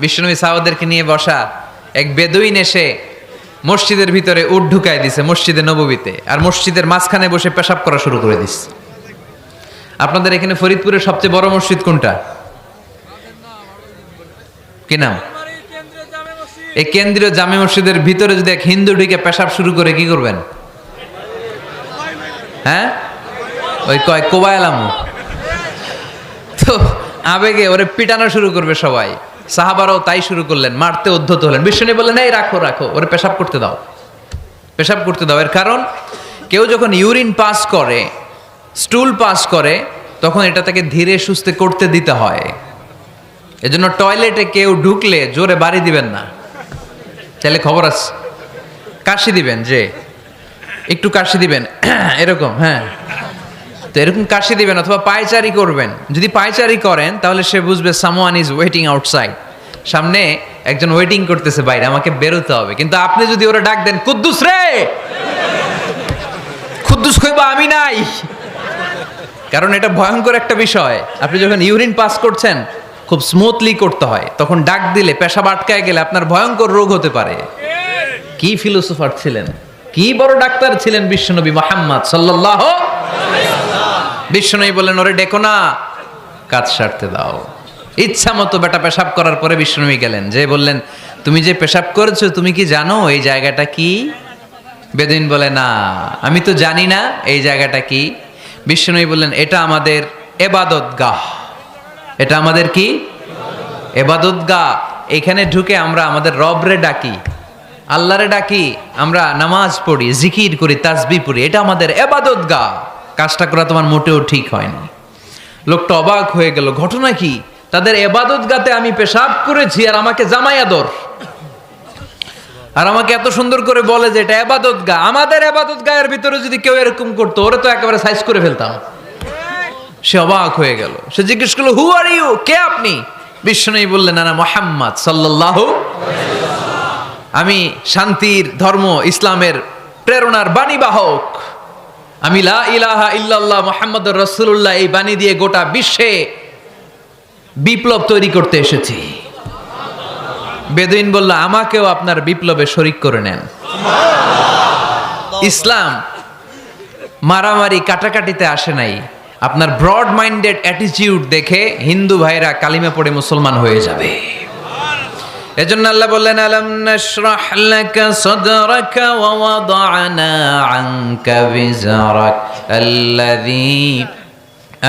বিশ্বনবী সাহাবাদেরকে নিয়ে বসা, এক বেদুইন এসে মসজিদের ভিতরে উট ঢুকায় দিছে মসজিদে নববীতে, আর মসজিদের মাঝখানে বসে পেশাব করা শুরু করে দিছে। আপনাদের এখানে ফরিদপুরের সবচেয়ে বড় মসজিদ কোনটা, কি নাম? এই কেন্দ্রীয় জামে মসজিদের ভিতরে যদি এক হিন্দু ঢুকে পেশাব শুরু করে কি করবেন? হ্যাঁ, ওই কয় কোবায়ালামু। তো আবেগে ওরে পিটানো শুরু করবে সবাই, সাহাবারাও তাই শুরু করলেন, মারতে উদ্ধত হলেন। বিষ্ণু বললেন, এই রাখো রাখো, ওরে পেশাব করতে দাও, পেশাব করতে দাও। এর কারণ কেউ যখন ইউরিন পাস করে, স্টুল পাস করে, তখন এটা তাকে ধীরে সুস্থে করতে দিতে হয়। এজন্য টয়লেটে কেউ ঢুকলে জোরে বাড়ি দিবেন না, চাইলে খবর আছে কাশি দিবেন, যে একটু কাশি দিবেন এরকম, হ্যাঁ, তো এরকম কাশি দিবেন, অথবা পায়চারি করবেন। যদি পায়চারি করেন তাহলে সে বুঝবে সামওয়ান ইজ ওয়েটিং আউটসাইড, সামনে একজন ওয়েটিং করতেছে বাইরে, আমাকে বেরোতে হবে। কিন্তু আপনি যদি ওরা ডাক দেন, কুদ্দুস রে, কুদ্দুস কইবা আমি নাই, কারণ এটা ভয়ঙ্কর একটা বিষয়। আপনি যখন ইউরিন পাস করছেন খুব স্মুথলি করতে হয়, তখন ডাক দিলে পেশাব আটকায় গেলে আপনার ভয়ঙ্কর রোগ হতে পারে। কি ফিলোসোফার ছিলেন, কি বড় ডাক্তার ছিলেন বিশ্বনবী মুহাম্মদ সাল্লাল্লাহু আলাইহি ওয়াসাল্লাম। বিশ্বনবী বললেন, ওরে ডেকো না, কাজ সারতে দাও। ইচ্ছা মতো বেটা পেশাব করার পরে বিশ্বনবী গেলেন, যে বললেন, তুমি যে পেশাব করেছো তুমি কি জানো এই জায়গাটা কি? বেদুইন বলে, না আমি তো জানি না এই জায়গাটা কি। বিশ্বনবী বললেন, এটা আমাদের ইবাদতগাহ, এটা আমাদের কি? ইবাদতগাহ। এখানে ঢুকে আমরা আমাদের রবরে ডাকি, আল্লাহরে ডাকি, আমরা নামাজ পড়ি, জিকির করি, তাসবিহ পড়ি, এটা আমাদের ইবাদতগাহ। কাজটা করা তোমার মোটেও ঠিক হয়নি। লোকটা অবাক হয়ে গেল, ঘটনা কি? তাদের ইবাদতগাহতে আমি পেশাব করেছি আর আমাকে জামাই আদর, আর আমাকে এত সুন্দর করে বলে যে এটা ইবাদতগাহ। আমাদের ইবাদতগাহের ভিতরে যদি কেউ এরকম করতো, ওরে তো একেবারে সাইজ করে ফেলতাম। সে অবাক হয়ে গেল, সে জিজ্ঞেস করলো, হু আর ইউ, কে আপনি? বিশ্বনবী বললেন, না মুহাম্মদ সাল্লাল্লাহু আলাইহি ওয়াসাল্লাম, আমি শান্তির ধর্ম ইসলামের প্রেরণার বাণীবাহক। আমি লা ইলাহা ইল্লাল্লাহ মুহাম্মাদুর রাসূলুল্লাহ এই বাণী দিয়ে গোটা বিশ্বে বিপ্লব তৈরি করতে এসেছি। বেদুইন বলল, আমাকেও আপনার বিপ্লবে শরীক করে নেন। ইসলাম মারামারি কাটাকাটিতে আসে নাই। আপনার ব্রড মাইন্ডেড অ্যাটিটিউড দেখে হিন্দু ভাইরা কালিমা পড়ে মুসলমান হয়ে যাবে। এজন্য আল্লাহ বললেন, আলাম নাশরাহ লাকা সাদরাকা ওয়া ওয়াদা'না আনকা বিজরাক আল্লাযী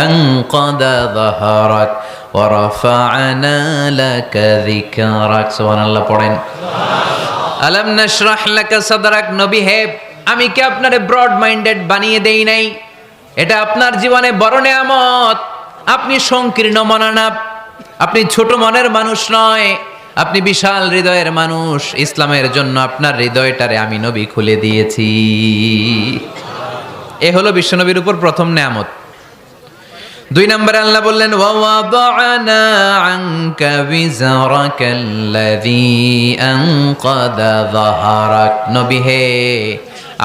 আনকাদা যাহরাক ওয়া রাফা'না লাকা যিকরাক। সুবহানাল্লাহ পড়েন। আলাম নাশরাহ লাকা সাদরাক, নবী হে, আমি কি আপনারে ব্রড মাইন্ডেড বানিয়ে দেই নাই? এটা আপনার জীবনে বড় নেয়ামত। আপনি সংকীর্ণ মনা না, আপনি ছোট মনের মানুষ নয়, আপনি বিশাল হৃদয়ের মানুষ। ইসলামের জন্য আপনার হৃদয়টারে আমি নবী খুলে দিয়েছি। এ হলো বিশ্বনবীর উপর প্রথম নেয়ামত। 2 নম্বরে আল্লাহ বললেন, ওয়া ওয়াদা'না আনকা বিজরাকাল্লাযী আনকাদা যাহরাক, নবী হে,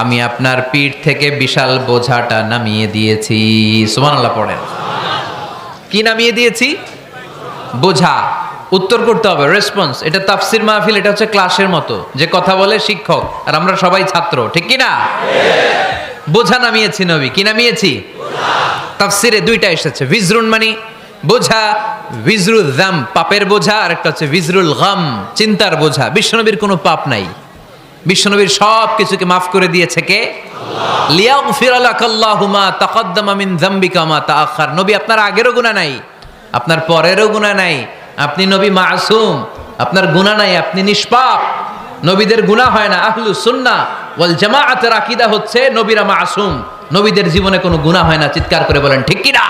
আমি আপনার পিঠ থেকে বিশাল বোঝাটা নামিয়ে দিয়েছি। সুবহানাল্লাহ পড়েন। কি নামিয়ে দিয়েছি? বোঝা। উত্তর করতে হবে, রেসপন্স। এটা তাফসির মাহফিল, এটা হচ্ছে ক্লাসের মতো, যে কথা বলে শিক্ষক আর আমরা সবাই ছাত্র, ঠিক কি না? বোঝা নামিয়েছি নবী। কি নামিয়েছি? তাফসিরে 2টা এসেছে, ভিজরুন মানে বোঝা, ভিজরুল যাম পাপের বোঝা, আর একটা হচ্ছে ভিজরুল গাম চিন্তার বোঝা। বিশ্বনবীর কোনো পাপ নাই, বিশ্বনবীর সব কিছুকে মাফ করে দিয়েছে কে? আল্লাহ। লিয়াগফিরা লাকাল্লাহু মা তাকাদ্দামা মিন যামবিকা মা তাআখার। নবী আপনার আগেরও গুনাহ নাই, আপনার পরেরও গুনাহ নাই, আপনি নবী মাসুম, আপনার গুনাহ নাই, আপনি নিষ্পাপ। নবীদের গুনাহ হয় না। আহলুস সুন্নাহ ওয়াল জামাআতের আকীদা হচ্ছে নবীরা মাসুম, নবীদের জীবনে কোনো গুনাহ হয় না। চিৎকার করে বলেন ঠিক কি না?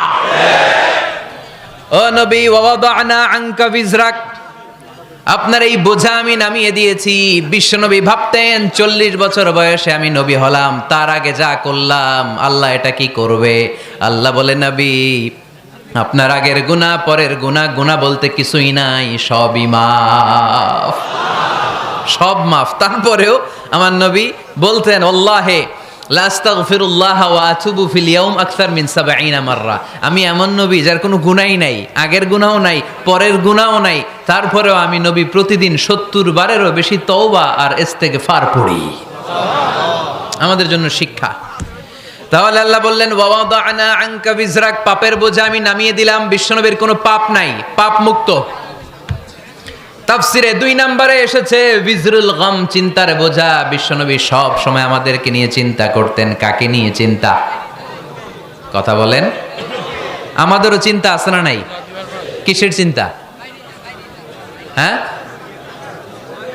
ও নবী, ওয়া ওয়াদা'না আনকা বিজরাক, আপনার এই বোঝা আমি নামিয়ে দিয়েছি। বিশ্বনবী ভাবতেন 40 বছর বয়সে আমি নবী হলাম, তার আগে যা করলাম আল্লাহ এটা কি করবে? আল্লাহ বলে, নবী আপনার আগের গুনাহ, পরের গুনাহ, গুনাহ বলতে কিছুই নাই, সবই মাফ, সব মাফ। তারপরেও আমার নবী বলতেন, আল্লাহে লা আস্তাগফিরুল্লাহ ওয়া আতুবু ফিল ইয়াউম আকসার মিন ৭০ মাররা। আমি এমন নবী যার কোনো গুনাহই নাই, আগের গুনাহও নাই, পরের গুনাহও নাই, তারপরেও আমি নবী প্রতিদিন ৭০ বারেরও বেশি তওবা আর ইস্তেগফার পড়ি। আমাদের জন্য শিক্ষা। তাহলে আল্লাহ বললেন ওয়া ওয়াদানা আনকা বিজরাক, পাপের বোঝা আমি নামিয়ে দিলাম। বিশ্বনবীর কোনো পাপ নাই, পাপ মুক্ত। তাফসিরে ২ নম্বরে এসেছে বিজরুল গম, চিন্তার বোঝা। বিশ্বনবী সব সময় আমাদেরকে নিয়ে চিন্তা করতেন। কাকে নিয়ে চিন্তা? কথা বলেন। আমাদেরও চিন্তা আছে না নাই? কিসের চিন্তা? হ্যাঁ,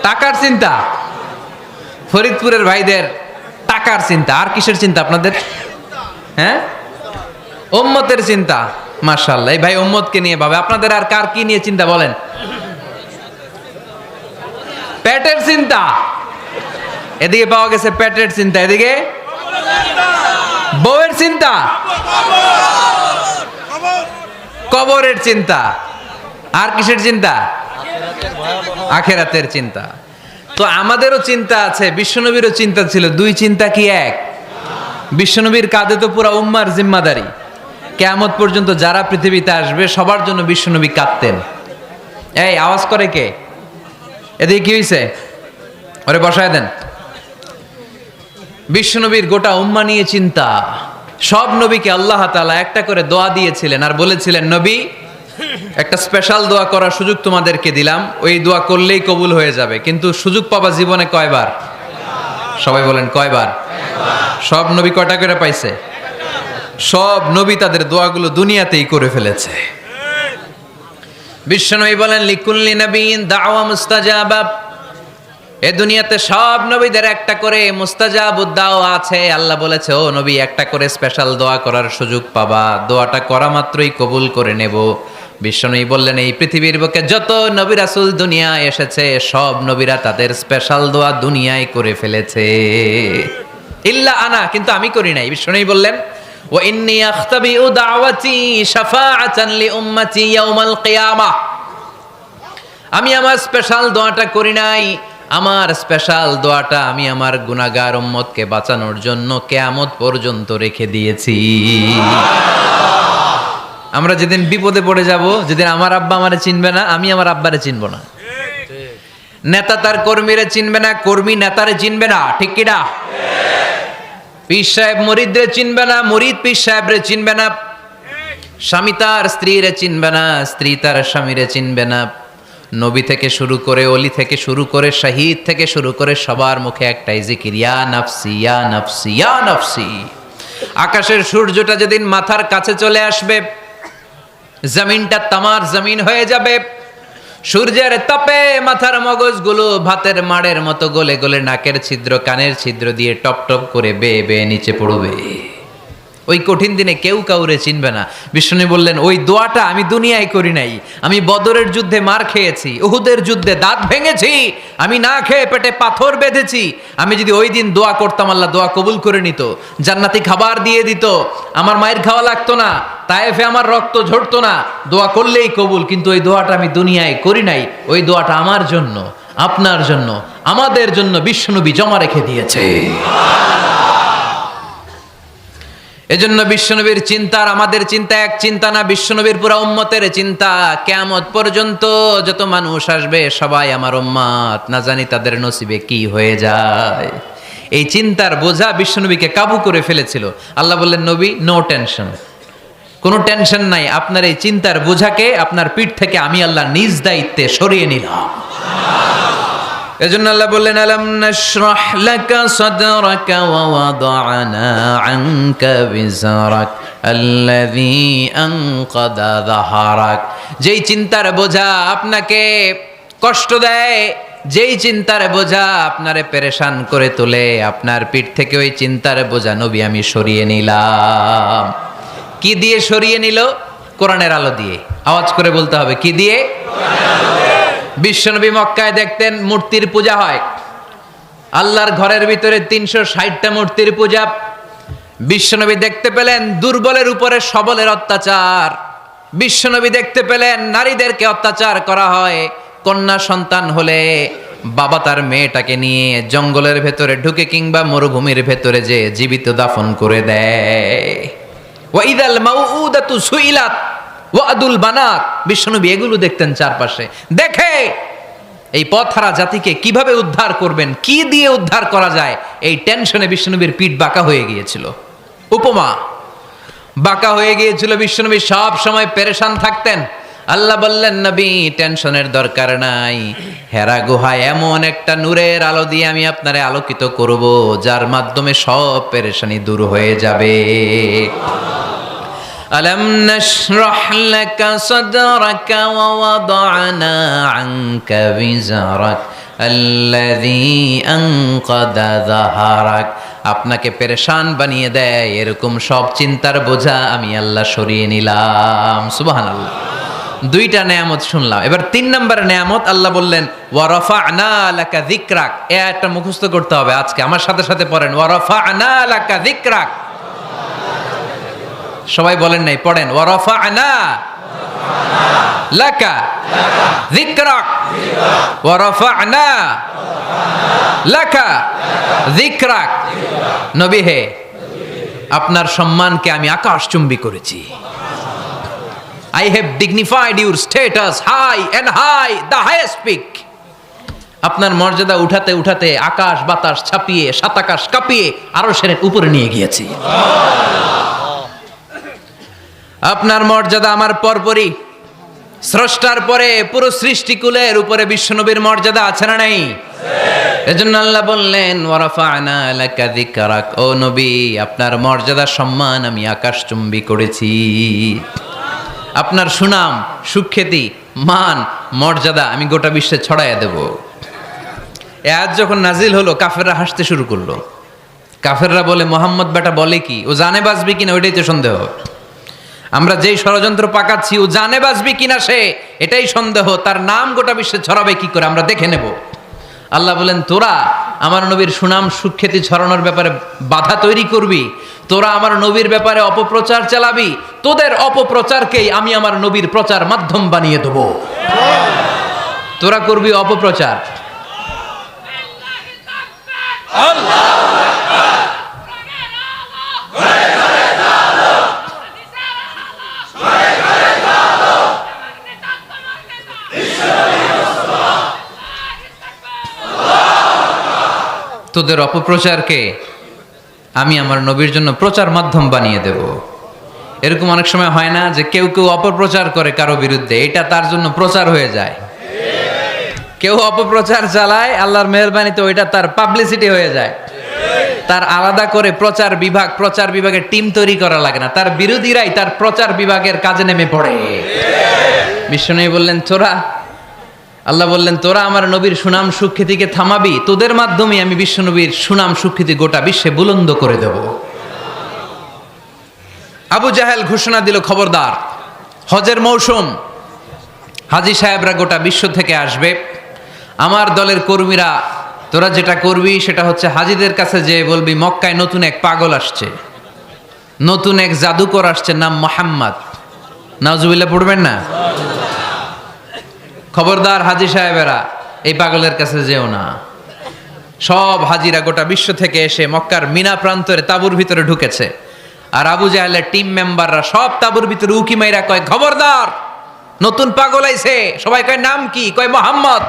টাকার চিন্তা। ফরিদপুরের ভাইদের টাকার চিন্তা। আর কিসের চিন্তা আপনাদের? হ্যাঁ, উম্মতের চিন্তা। মাশাআল্লাহ, এই ভাই উম্মতকে নিয়ে ভাবে। আপনাদের আর কার কি নিয়ে চিন্তা বলেন? পেটের চিন্তা। এদিকে পাওয়া গেছে পেটের চিন্তা, এদিকে বউয়ের চিন্তা, কবরের চিন্তা। আর কিসের চিন্তা? আখিরাতের চিন্তা। তো আমাদেরও চিন্তা আছে, বিশ্বনবীরও চিন্তা ছিল। ২ চিন্তা কি এক? বিশ্বনবীর কাঁধে তো পুরা উম্মার জিম্মাদারি। কিয়ামত পর্যন্ত যারা পৃথিবীতে আসবে সবার জন্য বিশ্বনবী কাঁদতেন। এই আওয়াজ করে কে? এদিকে কি হয়েছে? ওরে বসায় দেন। বিশ্বনবীর গোটা উম্মা নিয়ে চিন্তা। সব নবীকে আল্লাহ তাআলা একটা করে দোয়া দিয়েছিলেন আর বলেছিলেন, নবী একটা স্পেশাল দোয়া করার সুযোগ তোমাদেরকে দিলাম, ওই দোয়া করলেই কবুল হয়ে যাবে। কিন্তু সুযোগ পাবা জীবনে কয়বার? সবাই বলেন কয়বার? সব নবী কয়টা করে পাইছে? সব নবী তাদের দোয়াগুলো দুনিয়াতেই করে ফেলেছে। বিশ্বনবী বলেন লিকুল্লি নবিয়্যিন দাওয়া মুস্তাজাবা। এ দুনিয়াতে সব নবীদের একটা করে মুস্তাজাবুদ দাওয়া আছে। আল্লাহ বলেছে, ও নবী একটা করে স্পেশাল দোয়া করার সুযোগ পাবা, দোয়াটা করা মাত্রই কবুল করে নেব। বিশ্বনবী বললেন, এই পৃথিবীর বুকে যত নবী রাসূল দুনিয়ায় এসেছে সব নবীরা তাদের স্পেশাল দোয়া দুনিয়ায় করে ফেলেছে, ইল্লা আনা, কিন্তু আমি করি নাই। বিশ্বনবী বললেন, ওয়া ইন্নী আখতাবিউ দাওয়াতি শাফাআতান লি উম্মতি ইয়াউমাল কিয়ামাহ। আমি আমার স্পেশাল দোয়াটা করি নাই। আমার স্পেশাল দোয়াটা আমি আমার গুনাহগার উম্মতকে বাঁচানোর জন্য কিয়ামত পর্যন্ত রেখে দিয়েছি। আমরা যেদিন বিপদে পড়ে যাব, যেদিন আমার আব্বা আমারে চিনবে না, আমি আমার আব্বারে চিনব না, নেতা তার কর্মীরে চিনবে না, কর্মী নেতারে চিনবে না, ঠিক কি না? পীর সাহেব মুরিদরে চিনবে না, মুরিদ পীর সাহেবরে চিনবে না, স্বামী তার স্ত্রীরে চিনবে না, স্ত্রী তার স্বামীরে চিনবে না। নবী থেকে শুরু করে, অলি থেকে শুরু করে, শহীদ থেকে শুরু করে সবার মুখে একটাই জিকির, ইয়া নাফসি ইয়া নাফসি ইয়া নাফসি। আকাশের সূর্যটা যেদিন মাথার কাছে চলে আসবে, জমিনটা তামার জমিন হয়ে যাবে। সূর্যের তাপে মাথার মগজগুলো ভাতের মাড়ের মতো গলে গলে নাকের ছিদ্র, কানের ছিদ্র দিয়ে টপ টপ করে বেয়ে বেয়ে নিচে পড়বে। ওই কঠিন দিনে কেউ কাউরে চিনবে না। বিষ্ণু বললেন, ওই দোয়াটা আমি দুনিয়ায় করি নাই। আমি বদরের যুদ্ধে মার খেয়েছি, উহুদের যুদ্ধে দাঁত ভেঙেছি, আমি না খেয়ে পেটে পাথর বেঁধেছি। আমি যদি ওই দিন দোয়া করতাম, আল্লাহ দোয়া কবুল করে নিত, জান্নাতি খাবার দিয়ে দিত, আমার মায়ের খাওয়া লাগতো না, তায়েফে আমার রক্ত ঝরতো না, দোয়া করলেই কবুল। কিন্তু ওই দোয়াটা আমি দুনিয়ায় করি নাই। ওই দোয়াটা আমার জন্য, আপনার জন্য, আমাদের জন্য বিশ্বনবী জমা রেখে দিয়েছে। এজন্য বিশ্বনবীর চিন্তা আর আমাদের চিন্তা এক চিন্তা না। বিশ্বনবীর পুরা উম্মতের চিন্তা, কিয়ামত পর্যন্ত যত মানুষ আসবে সবাই আমার উম্মত, না জানি তাদের নসিবে কি হয়ে যায়। এই চিন্তার বোঝা বিশ্বনবীকে কাবু করে ফেলেছিল। আল্লাহ বললেন, নবী নো টেনশন, কোনো টেনশন নাই। আপনার এই চিন্তার বোঝাকে আপনার পিঠ থেকে আমি আল্লাহ নিজ দায়িত্বে সরিয়ে নিলাম। এজন্য আল্লাহ বললেন, আলাম নাশরাহ লাকা সাদরাকা ওয়া ওয়াদানা আনকা বিজরাক আল্লাযী আনকাদা যাহারাক। যেই চিন্তার বোঝা আপনাকে কষ্ট দেয়, যেই চিন্তার বোঝা আপনারে পেরেশান করে তোলে, আপনার পিঠ থেকে ওই চিন্তার বোঝা নবী আমি সরিয়ে নিলাম। কি দিয়ে সরিয়ে নিল? কোরআনের আলো দিয়ে। আওয়াজ করে বলতে হবে, কি দিয়ে? বিশ্বনবী মক্কায় দেখতেন মূর্তির পূজা হয়, আল্লাহর ঘরের ভিতরে ৩৬০টা মূর্তির পূজা। বিশ্বনবী দেখতে পেলেন দুর্বলের উপরে সবলের অত্যাচার। বিশ্বনবী দেখতে পেলেন নারীদেরকে অত্যাচার করা হয়, কন্যা সন্তান হলে বাবা তার মেয়েটাকে নিয়ে জঙ্গলের ভেতরে ঢুকে কিংবা মরুভূমির ভেতরে যে জীবিত দাফন করে দেয়। ওয়াইদাল মাউউদাতু সুইলাত ওয়াদুল বানাত, বিশ্বনবী এগুলো দেখতেন চারপাশে, দেখে এই পথহারা জাতিকে কিভাবে উদ্ধার করবেন, কি দিয়ে উদ্ধার করা যায়, এই টেনশনে বিশ্বনবীর পিঠ বাঁকা হয়ে গিয়েছিল। উপমা, বাঁকা হয়ে গিয়েছিল, বিশ্বনবী সব সময় পেরেশান থাকতেন। আল্লাহ বললেন, নবী টেনশনের দরকার নাই, হেরা গুহায় এমন একটা নূরের আলো দিয়ে আমি আপনারে আলোকিত করব যার মাধ্যমে সব পেরেশানি দূর হয়ে যাবে। আলম নাশরাহ লাকা সাদরাকা ওয়া ওয়াদানা আনকা বিজারাক আল্লাযী আনকাদা যাহারাক। আপনাকে পেরেশান বানিয়ে দেয় এরকম সব চিন্তার বোঝা আমি আল্লাহ সরিয়ে নিলাম। সুবহানাল্লাহ। দুইটা নেয়ামত শুনলাম, এবার 3 নম্বরের নেয়ামত আল্লাহ বললেন ওয়া রাফা'না লাকা যিকরাক। একটা মুখস্থ করতে হবে আজকে, আমার সাথে সাথে পড়েন, ওয়া রাফা'না লাকা যিকরাক। সবাই বলেন নাই, পড়েন, ওয়া রাফা'না লাকা যিকরাক ওয়া রাফা'না লাকা যিকরাক। নবী হে, আপনার সম্মানকে আমি আকাশচুম্বী করেছি। I have dignified your status high and high, the highest peak. আপনার মর্যাদা উঠাতে উঠাতে আকাশ বাতাস ছাপিয়ে সাত আকাশ কাঁপিয়ে আরশের উপরে নিয়ে গিয়েছি। আপনার মর্যাদা আমার পরপরই, স্রষ্টার পরে পুরো সৃষ্টিকুলের উপরে বিশ্বনবীর মর্যাদা আছে না নাই? এজন্য আল্লাহ বললেন ওয়া রাফা'না লাকা যিকরাক, ও নবী আপনার মর্যাদা সম্মান আমি আকাশচুম্বী করেছি। আপনার সুনাম সুখ্যাতি মান মর্যাদা আমি গোটা বিশ্বে ছড়াইয়া দেব। এ আয়াত যখন নাজিল হলো কাফেররা হাসতে শুরু করলো। কাফেররা বলে, মোহাম্মদ বেটা বলে কি, ও জানে বাঁচবি কিনা ওইটাই তো সন্দেহ। আমরা যেই ষড়যন্ত্র পাকাচ্ছি ও জানে বাঁচবি কিনা সে এটাই সন্দেহ, তার নাম গোটা বিশ্বে ছড়াবে কি করে আমরা দেখে নেব। আল্লাহ বলেন, তোরা আমার নবীর সুনাম সুখ্যাতি ছড়ানোর ব্যাপারে বাধা তৈরি করবি, তোরা আমার নবীর ব্যাপারে অপপ্রচার চালাবি, তোদের অপপ্রচারকেই আমি আমার নবীর প্রচার মাধ্যম বানিয়ে দেব। তোরা করবি অপপ্রচার। তোদের অপপ্রচারকে আমি আমার নবীর জন্য প্রচার মাধ্যম বানিয়ে দেব। এরকম অনেক সময় হয় না যে কেউ কেউ অপপ্রচার করে কারো বিরুদ্ধে, এটা তার জন্য প্রচার হয়ে যায়। কেউ অপপ্রচার চালায়, আল্লাহর মেহেরবানিতে ওইটা তার পাবলিসিটি হয়ে যায়। তার আলাদা করে প্রচার বিভাগের টিম তৈরি করা লাগে না, তার বিরোধীরাই তার প্রচার বিভাগের কাজে নেমে পড়ে। বিশ্বনবী বললেন, আল্লাহ বললেন, তোরা আমার নবীর সুনাম সুখ্যাতিকে থামাবি, তোদের মাধ্যমে আমি বিশ্বনবীর সুনাম সুখ্যাতি গোটা বিশ্বে বুলন্দ করে দেব। আবু জাহেল ঘোষণা দিল, খবরদার, হজের মৌসুম, হাজী সাহেবরা গোটা বিশ্ব থেকে আসবে, আমার দলের কর্মীরা তোরা যেটা করবি সেটা হচ্ছে হাজীদের কাছে যে বলবি মক্কায় নতুন এক পাগল আসছে, নতুন এক জাদুকর আসছে, নাম মুহাম্মদ। নাউজুবিল্লাহ পড়বেন না? খবরদার হাজী সাহেবেরা, এই পাগলের কাছে যেও না। সব হাজিরা গোটা বিশ্ব থেকে এসে মক্কার মিনা প্রান্তরে তাঁবুর ভিতরে ঢুকেছে, আর আবু জাহেলের টিম মেম্বাররা সব তাঁবুর ভিতরে উকি মাইরা কয়, খবরদার, নতুন পাগল আইছে। সবাই কয়, নাম কি? কয়, মুহাম্মদ।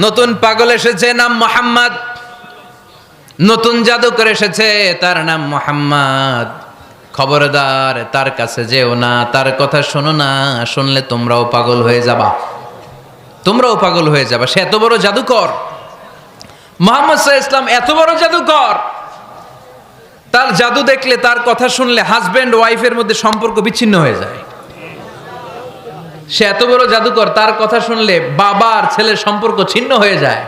নতুন পাগল এসেছে, নাম মুহাম্মদ। নতুন জাদুকর এসেছে, তার নাম মুহাম্মদ। খবরদার, তার কাছে যেও না, তার কথা শোনো না, শুনলে তোমরাও পাগল হয়ে যাবা, তোমরাও পাগল হয়ে যাবা। সে এত বড় জাদুকর, মুহাম্মদ সাল্লাল্লাহু আলাইহি ওয়াসাল্লাম এত বড় জাদুকর, তার জাদু দেখলে, তার কথা শুনলে হাজবেন্ড ওয়াইফের মধ্যে সম্পর্ক বিচ্ছিন্ন হয়ে যায়। সে এত বড় জাদুকর, তার কথা শুনলে বাবা আর ছেলের সম্পর্ক ছিন্ন হয়ে যায়।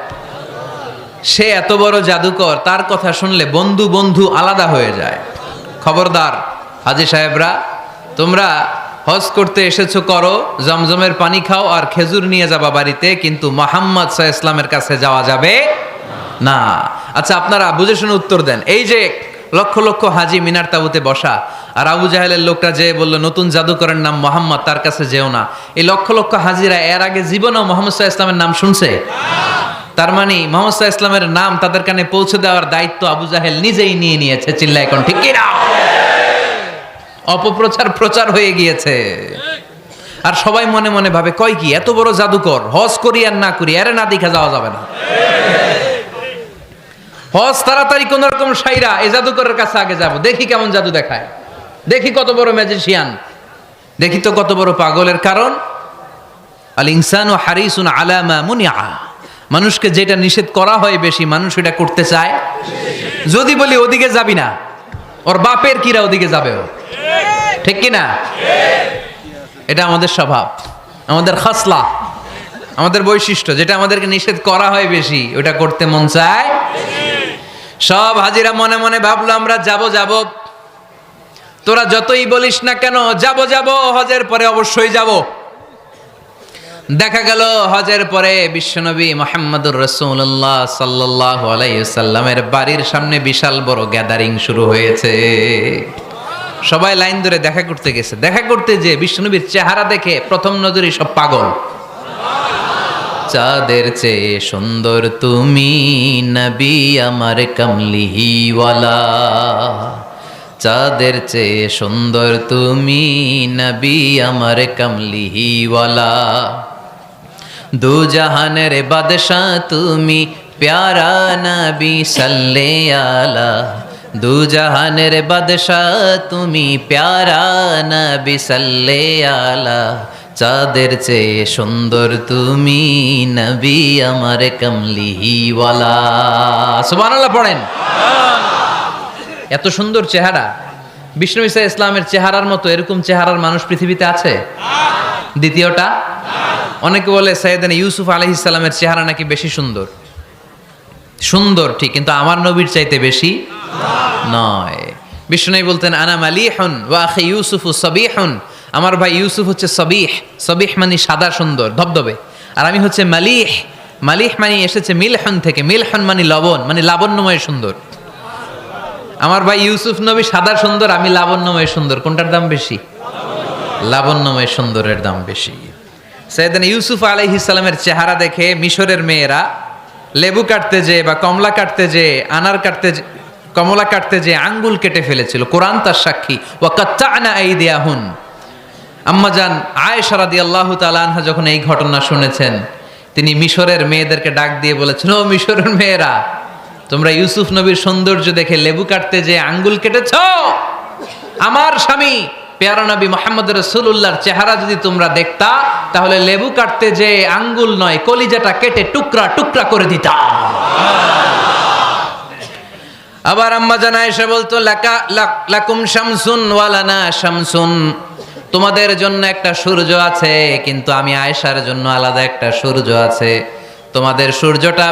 সে এত বড় জাদুকর, তার কথা শুনলে বন্ধু বন্ধু আলাদা হয়ে যায়। খবরদার হাজী সাহেবরা, তোমরা হজ করতে এসেছো করো, জমজমের পানি খাও আর খেজুর নিয়ে যাবা বাড়িতে, কিন্তু মুহাম্মদ সাল্লাল্লাহু আলাইহি ওয়াসাল্লামের কাছে যাওয়া যাবে না। আচ্ছা, আপনারা বুঝে শুনে উত্তর দেন। এই যে লক্ষ লক্ষ হাজি মিনার তাবুতে বসা, আর আবু জাহেলের লোকটা যে বলল নতুন জাদুকরের নাম মোহাম্মদ, তার কাছে যেও না। এই লক্ষ লক্ষ হাজিরা এর আগে জীবনেও মোহাম্মদ সাল্লাল্লাহু আলাইহি ওয়াসাল্লামের নাম শুনছে? তার মানে মোহাম্মদ সাল্লাল্লাহু আলাইহি ওয়াসাল্লামের নাম তাদের কানে পৌঁছে দেওয়ার দায়িত্ব আবু জাহেল নিজেই নিয়ে নিয়েছে। চিল্লায় এখন ঠিক কি না? অপপ্রচার প্রচার হয়ে গিয়েছে। আর সবাই মনে মনে ভাবে, কয় কি এত বড় জাদুকর, হজ করি আর না করি এরে না দেখে যাওয়া যাবে না। হজ তাড়াতাড়ি কোন রকম সাইরা এই জাদুকরের কাছে আগে যাব, দেখি কেমন জাদু দেখায়, দেখি কত বড় ম্যাজিশিয়ান, দেখি তো কত বড় পাগলের। কারণ আল ইনসানু হারিসুন আলা মা মুনিআ, মানুষকে যেটা নিষেধ করা হয় বেশি মানুষ এটা করতে চায়। যদি বলি ওদিকে যাবি না, ওর বাপের কিরা ওদিকে যাবে, ও ঠিক কি না? এটা আমাদের স্বভাব, আমাদের খাসলা, আমাদের বৈশিষ্ট্য। যেটা আমাদেরকে নিষেধ করা হয় বেশি ওটা করতে মন চায়। সব হাজিরা মনে মনে ভাবলো আমরা যাব যাব, তোরা যতই বলিস না কেন যাব যাব, হজের পরে অবশ্যই যাব। দেখা গেল হজের পরে বিশ্বনবী মুহাম্মদুর রাসূলুল্লাহ সাল্লাল্লাহু আলাইহি ওয়াসাল্লামের বাড়ির সামনে বিশাল বড় গ্যাদারিং শুরু হয়েছে। সবাই লাইন ধরে দেখা করতে গেছে। দেখা করতে যে বিশ্বনবীর চেহারা দেখে প্রথম নজরেই সব পাগল। চাঁদের চেয়ে সুন্দর তুমি নবী আমার কমলিওয়ালা, চাঁদের চেয়ে সুন্দর তুমি নবী আমার কমলিওয়ালা, দু জাহানের বাদশাহ তুমি প্যারা নবী সাল্লে আলা, দু জাহানের বাদশাহ তুমি প্যারা নবী সাল্লে আলা, চাঁদের চেয়ে সুন্দর তুমি নবী আমার কমলিওয়ালা। সুবহানাল্লাহ পড়েন। এত সুন্দর চেহারা, বিষ্ণু ঈসা ইসলামের চেহারার মতো এরকম চেহারার মানুষ পৃথিবীতে আছে? দ্বিতীয়টা, অনেকে বলে সাইয়েদনা ইউসুফ আলাইহিস সালামের চেহারা নাকি বেশি সুন্দর। সুন্দর ঠিক, কিন্তু আমার নবীর চাইতে বেশি নয়। বিষ্ণু বলতেন আনা মালিহুন ওয়া আখি ইউসুফু সাবিহুন, আমার ভাই ইউসুফ হচ্ছে সবিহ, সবিহ মানে সাদা সুন্দর ধবধবে, আর আমি হচ্ছে মালিহ, মালিহ মানে এসেছে মিলহন থেকে, মিলহন মানে লবণ, মানে লাবণ্যময় সুন্দর। আমার ভাই ইউসুফ নবী সাদা সুন্দর, আমি লাবণ্যময় সুন্দর। কোনটার দাম বেশি? লাবণ্যময় সুন্দরের দাম বেশি। সাইয়েদনা ইউসুফ আলাইহিস সালামের চেহারা দেখে মিশরের মেয়েরা লেবু কাটতে যে বা কমলা কাটতে যে, আনার কাটতে, কমলা কাটতে যে আঙ্গুল কেটে ফেলেছিল। কোরআন তার সাক্ষী। ওয়া কাত্তা'না আইদিয়াহুন। আম্মাজান আয়েশা রাদিয়াল্লাহু তাআলা আনহা যখন এই ঘটনা শুনেছেন, তিনি মিশরের মেয়েদেরকে ডাক দিয়ে বলেছেন, ও মিশরের মেয়েরা, তোমরা ইউসুফ নবীর সৌন্দর্য দেখে লেবু কাটতে যে আঙ্গুল কেটেছ, আমার স্বামী পেয়ারা নবী মুহাম্মদ রাসূলুল্লাহর চেহারা যদি তোমরা দেখতা, তাহলে লেবু কাটতে যে আঙ্গুল নয়, কলিজাটা কেটে টুকরা টুকরা করে দিতা। আবার আম্মাজান আয়েশা বলতো, লাকুম শামসুন ওয়া লানা শামসুন, তোমাদের জন্য একটা সূর্য আছে, কিন্তু আমি আয়েশার জন্য আলাদা একটা সূর্য আছে। তোমাদের সূর্যটা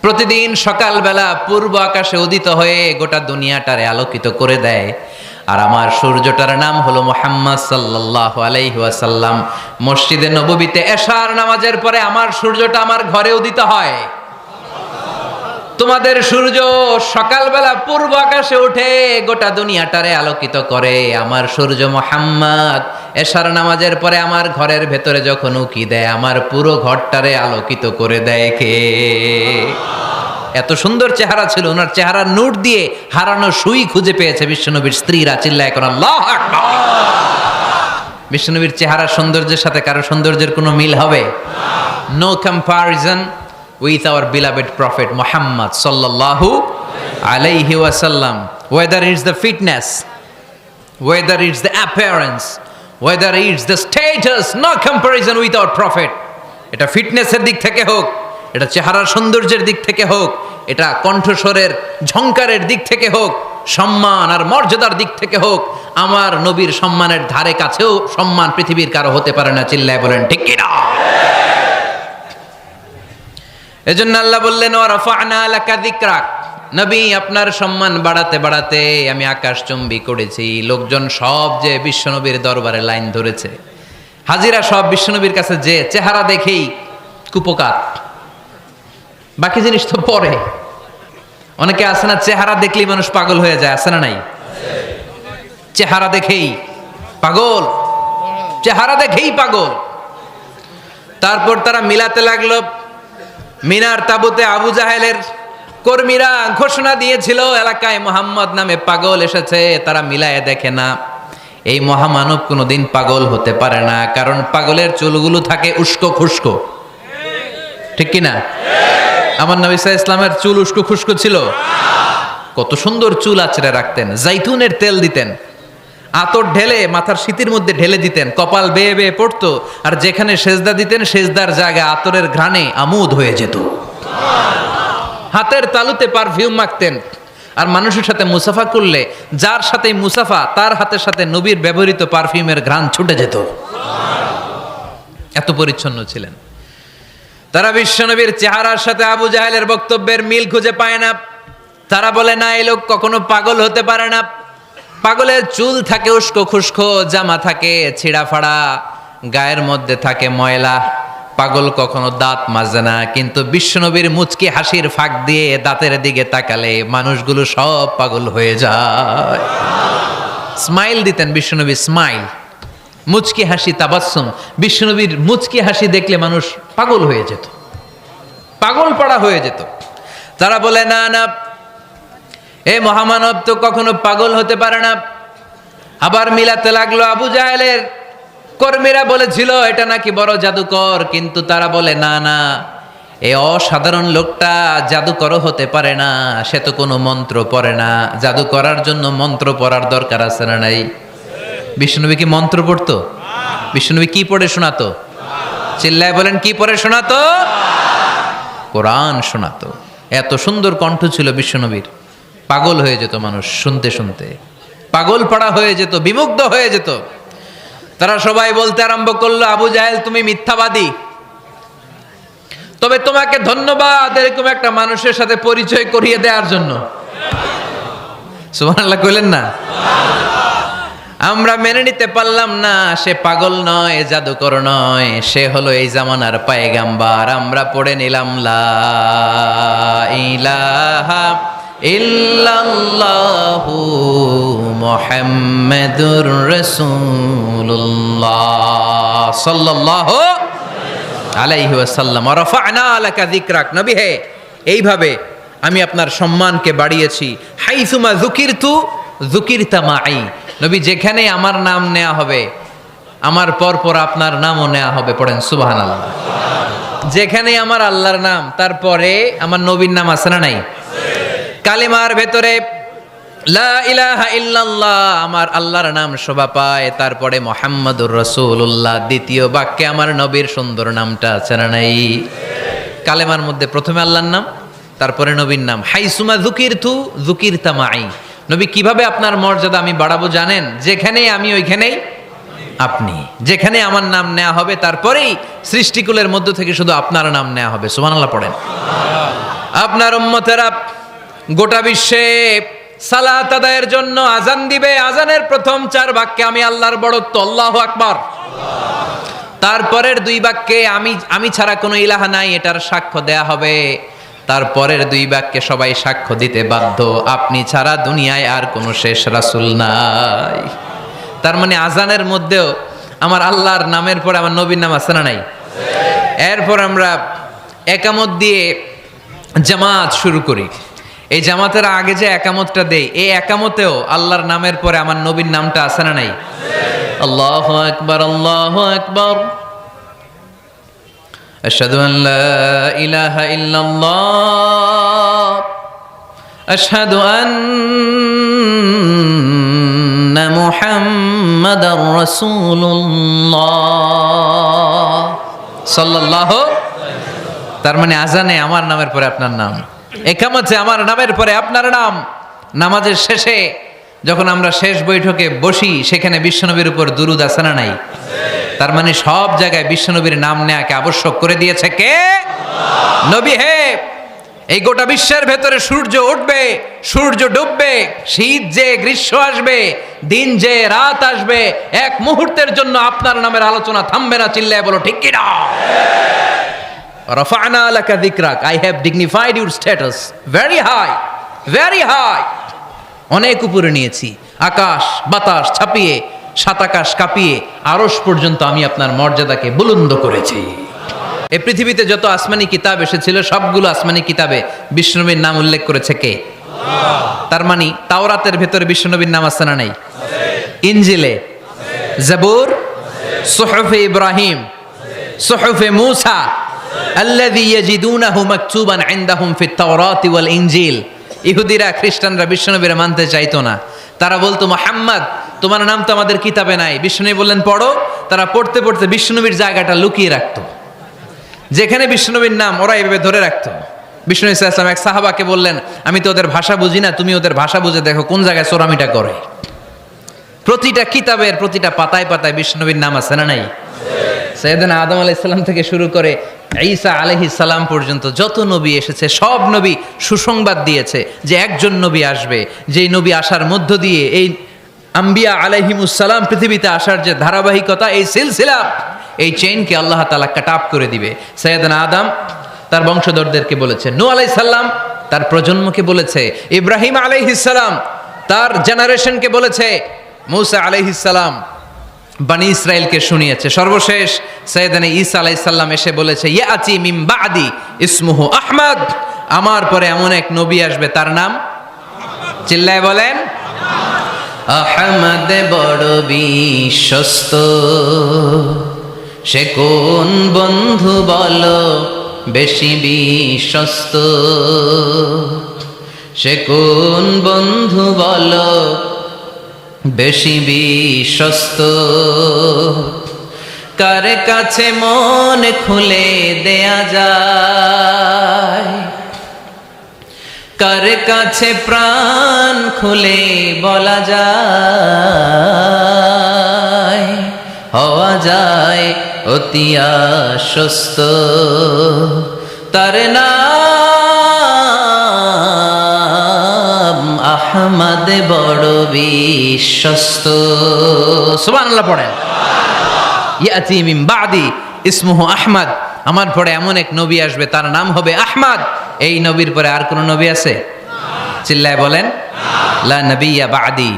প্রতিদিন সকালবেলা পূর্ব আকাশে উদিত হয়ে গোটা দুনিয়াটারে আলোকিত করে দেয়, আর আমার সূর্যটার নাম হলো মুহাম্মদ সাল্লাল্লাহু আলাইহি ওয়াসাল্লাম। মসজিদে নববীতে এশার নামাজের পরে আমার সূর্যটা আমার ঘরে উদিত হয়। তোমাদের সূর্য সকালবেলা পূর্ব আকাশে উঠে গোটা দুনিয়াটারে আলোকিত করে, আমার সূর্য মুহাম্মদ এশার নামাজের পরে আমার ঘরের ভেতরে যখন উকি দেয়, আমার পুরো ঘরটারে আলোকিত করে দেয় কে? এত সুন্দর চেহারা ছিল, ওনার চেহারার নূর দিয়ে হারানো সুই খুঁজে পেয়েছে বিশ্বনবীর স্ত্রীরা। চিল্লায় কোন আল্লাহু আকবার। বিশ্বনবীর চেহারার সৌন্দর্যের সাথে কারো সৌন্দর্যের কোনো মিল হবে? No comparison with our beloved prophet Muhammad sallallahu alayhi wasallam. Whether it's the fitness, whether it's the appearance, whether it's the status, no comparison with our prophet. এটা ফিটনেসের দিক থেকে হোক, এটা চেহারার সৌন্দর্যের দিক থেকে হোক, এটা কণ্ঠস্বরের ঝংকারের দিক থেকে হোক, সম্মান আর মর্যাদার দিক থেকে হোক, আমার নবীর সম্মানের ধারে কাছেও সম্মান পৃথিবীর কারো হতে পারে না। চিল্লায় বলেন ঠিক কি না? এজন্য আল্লাহ বললেন, ওয়া রাফা'না লাকা যিকরাক, নবী আপনার সম্মান বাড়াতে বাড়াতে আমি আকাশচুম্বী করেছি। লোকজন সব যে বিশ্বনবীর দরবারে লাইন ধরেছে, হাজিরা সব বিশ্বনবীর কাছে যে চেহারা দেখেই কুপকাত, বাকি জিনিস তো পরে। অনেকে আছে না, চেহারা দেখলেই মানুষ পাগল হয়ে যায়, আছে না নাই? চেহারা দেখেই পাগল, চেহারা দেখেই পাগল। তারপর তারা মিলাতে লাগলো। মিনার তাবুতে আবু জাহেলের কর্মীরা ঘোষণা দিয়েছিল এলাকায় মুহাম্মদ নামে পাগল এসেছে। তারা মিলায়ে দেখে না, এই মহামানব কোনোদিন পাগল হতে পারে না, কারণ পাগলের চুলগুলো থাকে উস্কো খুস্কো, ঠিক কিনা? আমার নবী সাল্লাল্লাহু আলাইহি ইসলামের চুল উস্কো খুস্কো ছিল? কত সুন্দর চুল আঁচড়ে রাখতেন, জাইতুনের তেল দিতেন, আতর ঢেলে মাথার শীতের মধ্যে ঢেলে দিতেন, কপাল বেয়ে বেয়ে পড়তো, আর যেখানে সেজদা দিতেন সেজদার জায়গা আতরের ঘ্রাণে আমোদ হয়ে যেত। হাতের তালুতে পারফিউম মাখতেন, আর মানুষের সাথে মুসাফা করলে যার সাথে মুসাফা তার হাতের সাথে নবীর ব্যবহৃত পারফিউমের ঘ্রাণ ছুটে যেত। এত পরিচ্ছন্ন ছিলেন তারা। বিশ্বনবীর চেহারার সাথে আবু জাহেলের বক্তব্যের মিল খুঁজে পায় না। তারা বলে, না, এই লোক কখনো পাগল হতে পারে না। পাগলের চুল থাকে উস্কো খুস্কো, জামা থাকে ছিঁড়া ফাড়া, গায়ের মধ্যে থাকে ময়লা। পাগল কখনো দাঁত মাজে না। কিন্তু বিশ্বনবীর মুচকি হাসির ফাঁক দিয়ে দাঁতের দিকে তাকালে মানুষগুলো সব পাগল হয়ে যায়। স্মাইল দিতেন বিশ্বনবী, স্মাইল, মুচকি হাসি, তাবাসসুম। বিশ্বনবীর মুচকি হাসি দেখলে মানুষ পাগল হয়ে যেত, পাগল পাড়া হয়ে যেত। তারা বলে, না না, এ মহামানব তো কখনো পাগল হতে পারে না। আবার মিলাতে লাগলো। আবু জাহেলের কর্মীরা বলেছিল এটা নাকি বড় জাদুকর, কিন্তু তারা বলে, না না, এই অসাধারণ লোকটা জাদুকরও হতে পারে না, সে তো কোনো মন্ত্র পড়ে না। জাদু করার জন্য মন্ত্র পড়ার দরকার আছে না নাই? বিষ্ণুনবী কি মন্ত্র পড়তো? বিষ্ণুনবী কি পড়ে শোনাতো? চিল্লায় বলেন, কি পড়ে শোনাতো? কোরআন শোনাতো। এত সুন্দর কণ্ঠ ছিল বিশ্বনবীর, পাগল হয়ে যেত মানুষ শুনতে শুনতে, পাগল পাড়া হয়ে যেত, বিমুগ্ধ হয়ে যেত। তারা সবাই বলতে আরম্ভ করলো, আবু জাহেল তুমি মিথ্যাবাদী, তবে তোমাকে ধন্যবাদ এরকম একটা মানুষের সাথে পরিচয় করিয়ে দেওয়ার জন্য। সুবহানাল্লাহ কইলেন না? আমরা মেনে নিতে পারলাম না সে পাগল নয়, জাদুকর নয়, সে হলো এই জামানার পায়গাম্বার। আমরা পড়ে নিলাম লা ইলাহা ইল্লাল্লাহু মুহাম্মাদুর রাসূলুল্লাহ সাল্লাল্লাহু আলাইহি ওয়াসাল্লাম। ওয়া রাফা'না লাকা যিকরাক। নবী হে, এইভাবে আমি আপনার সম্মানকে বাড়িয়েছি। হাইসুমা যুকিরতু যুকিরতা মাই। নবী, যেখানে আমার নাম নেওয়া হবে আমার পর পর আপনার নামও নেওয়া হবে। পড়েন সুবহানাল্লাহ। যেখানে আমার আল্লাহর নাম, তারপরে আমার নবীর নাম আছে না নাই? কালিমার ভেতরে লা ইলাহা ইল্লাল্লাহ আমার আল্লাহর নাম শোভা পায়, তারপরে মুহাম্মাদুর রাসূলুল্লাহ দ্বিতীয় বাক্যে আমার নবীর সুন্দর নামটা আছে না নাই? কালেমার মধ্যে প্রথমে আল্লাহর নাম, তারপরে নবীর নাম। হাইসুমা যুকিরতু যুকিরতা মাই। নবী, কিভাবে আপনার মর্যাদা আমি বাড়াবো জানেন? যেখানেই আমি ওইখানেই আপনি। যেখানে আমার নাম নেওয়া হবে তারপরেই সৃষ্টিকুলের মধ্য থেকে শুধু আপনার নাম নেওয়া হবে। সুবহানাল্লাহ পড়েন। আপনার উম্মতেরা গোটা বিশ্বে সালাত আদায়ের জন্য আজান দিবে। আজানের প্রথম 4 বাক্যে আমি আল্লাহর বড়ত্ব, আল্লাহু আকবার। তারপরের 2 বাক্যে আমি ছাড়া কোনো ইলাহা নাই, এটার সাক্ষ্য দেয়া হবে। তারপরের 2 বাক্যে সবাই সাক্ষ্য দিতে বাধ্য, আপনি ছাড়া দুনিয়ায় আর কোনো শেষ রাসূল নাই। তার মানে আজানের মধ্যেও আমার আল্লাহর নামের পরে আমার নবীর নাম আছে না নাই? এরপর আমরা একামত দিয়ে জামাত শুরু করি। এই জামাতের আগে যে একামতটা দেই, এই একামতেও আল্লাহর নামের পরে আমার নবীর নামটা আছে না নাই? আল্লাহু আকবার, আল্লাহু আকবার। আশহাদু আন লা ইলাহা ইল্লাল্লাহ, আশহাদু আন্না মুহাম্মাদার রাসূলুল্লাহ সাল্লাল্লাহু। তার মানে আজানে আমার নামের পরে আপনার নাম, একামতে আমার নামের পরে আপনার নাম। নামাজের শেষে যখন আমরা শেষ বৈঠকে বসি, সেখানে বিশ্বনবীর উপর দুরূদ আছে না নাই? তার মানে সব জায়গায় বিশ্বনবীর নাম নেয়াকে আবশ্যক করে দিয়েছে কে? নবী হে, এই গোটা বিশ্বের ভেতরে সূর্য উঠবে, সূর্য ডুববে, শীত যে গ্রীষ্ম আসবে, দিন যে রাত আসবে, এক মুহূর্তের জন্য আপনার নামের আলোচনা থামবে না। চিল্লায় বলো ঠিক কি না? রাফা'না লাকা যিকরাক, I have dignified your status very high. Very high, অনেক উপরে নিয়েছি, আকাশ বাতাস ছাপিয়ে, সাত আকাশ কাঁপিয়ে আরশ পর্যন্ত আমি আপনার মর্যাদাকে বুলন্দ করেছি। এই পৃথিবীতে যত আসমানি কিতাব এসেছিল সবগুলো আসমানি কিতাবে বিষ্ণুনবীর নাম উল্লেখ করেছে কে? তার মানে তাওরাতের ভেতরে বিষ্ণুনবীর নাম আছে না নাই? ইনজিলে, জাবুর, সুহুফে ইব্রাহিম, সুহুফে মূসা, আল্লাযী ইয়াজিদুনাহু মাকতুবান ইনদাহুম ফিত তাওরাতি ওয়াল ইনজিল। ইহুদিরা খ্রিস্টানরা বিষ্ণুনবীর মানতে চাইতো না। তারা বলতো, মুহাম্মদ তোমার নাম তো আমাদের কিতাবে নাই। বিষ্ণুনবী বললেন পড়ো। তারা পড়তে পড়তে বিষ্ণুনবীর জায়গাটা লুকিয়ে রাখতো, যেখানে বিষ্ণুনবীর নাম ওরা এভাবে ধরে রাখতো। বিষ্ণু সাল্লাল্লাহু আলাইহি ওয়াসাল্লাম এক সাহাবাকে বললেন, আমি তো ওদের ভাষা বুঝি না, তুমি ওদের ভাষা বুঝে দেখো কোন জায়গায় চোরামিটা করে। প্রতিটা কিতাবের প্রতিটা পাতায় পাতায় বিষ্ণুনবীর নাম আছে না নাই? সাইয়েদনা আদম আলাইহিস সালাম থেকে শুরু করে ঈসা আলাইহিস সালাম পর্যন্ত যত নবী এসেছে সব নবী সুসংবাদ দিয়েছে যে একজন নবী আসবে, যেই নবী আসার মধ্য দিয়ে এই আম্বিয়া আলাইহিমুস সালাম পৃথিবীতে আসার যে ধারাবাহিকতা, এই সিলসিলা, এই চেইনকে আল্লাহ তাআলা কাট অফ করে দিবে। সাইয়েদনা আদম তার বংশধরদেরকে বলেছে, নূহ আলাইহিস সালাম তার প্রজন্মকে বলেছে, ইব্রাহিম আলাইহিস সালাম তার জেনারেশনকে বলেছে, মূসা আলাইহিস সালাম বনি ইসরাইলকে শুনিয়েছে। সর্বশেষ সাইয়েদনা ঈসা আলাইহিস সালাম এসে বলেছে, ইয়াতি মিন বাদি ইসমুহু আহমদ, আমার পরে এমন এক নবী আসবে তার নাম, চিল্লায় বলেন, আহমদ বড় বিশ্বস্ত, সে কোন বন্ধু বলো বেশি বিশ্বস্ত, সে কোন বন্ধু বলো বেশি বিশ্বস্ত, কার কাছে মন খুলে দেয়া যায়, কার কাছে প্রাণ খুলে বলা যায়, হওয়া যায় অতি আশ্বস্ত, তার নাম আহমদ বড় বিশ্বস্ত। সুবহানাল্লাহ পড়েন। ইয়াতি মিন বাদি ইসমুহু আহমদ, আমার পরে এমন এক নবী আসবে তার নাম হবে আহমদ। এই নবীর পরে আর কোন নবী আছে? চিল্লায় বলেন, লা নবিয়্যা বাদি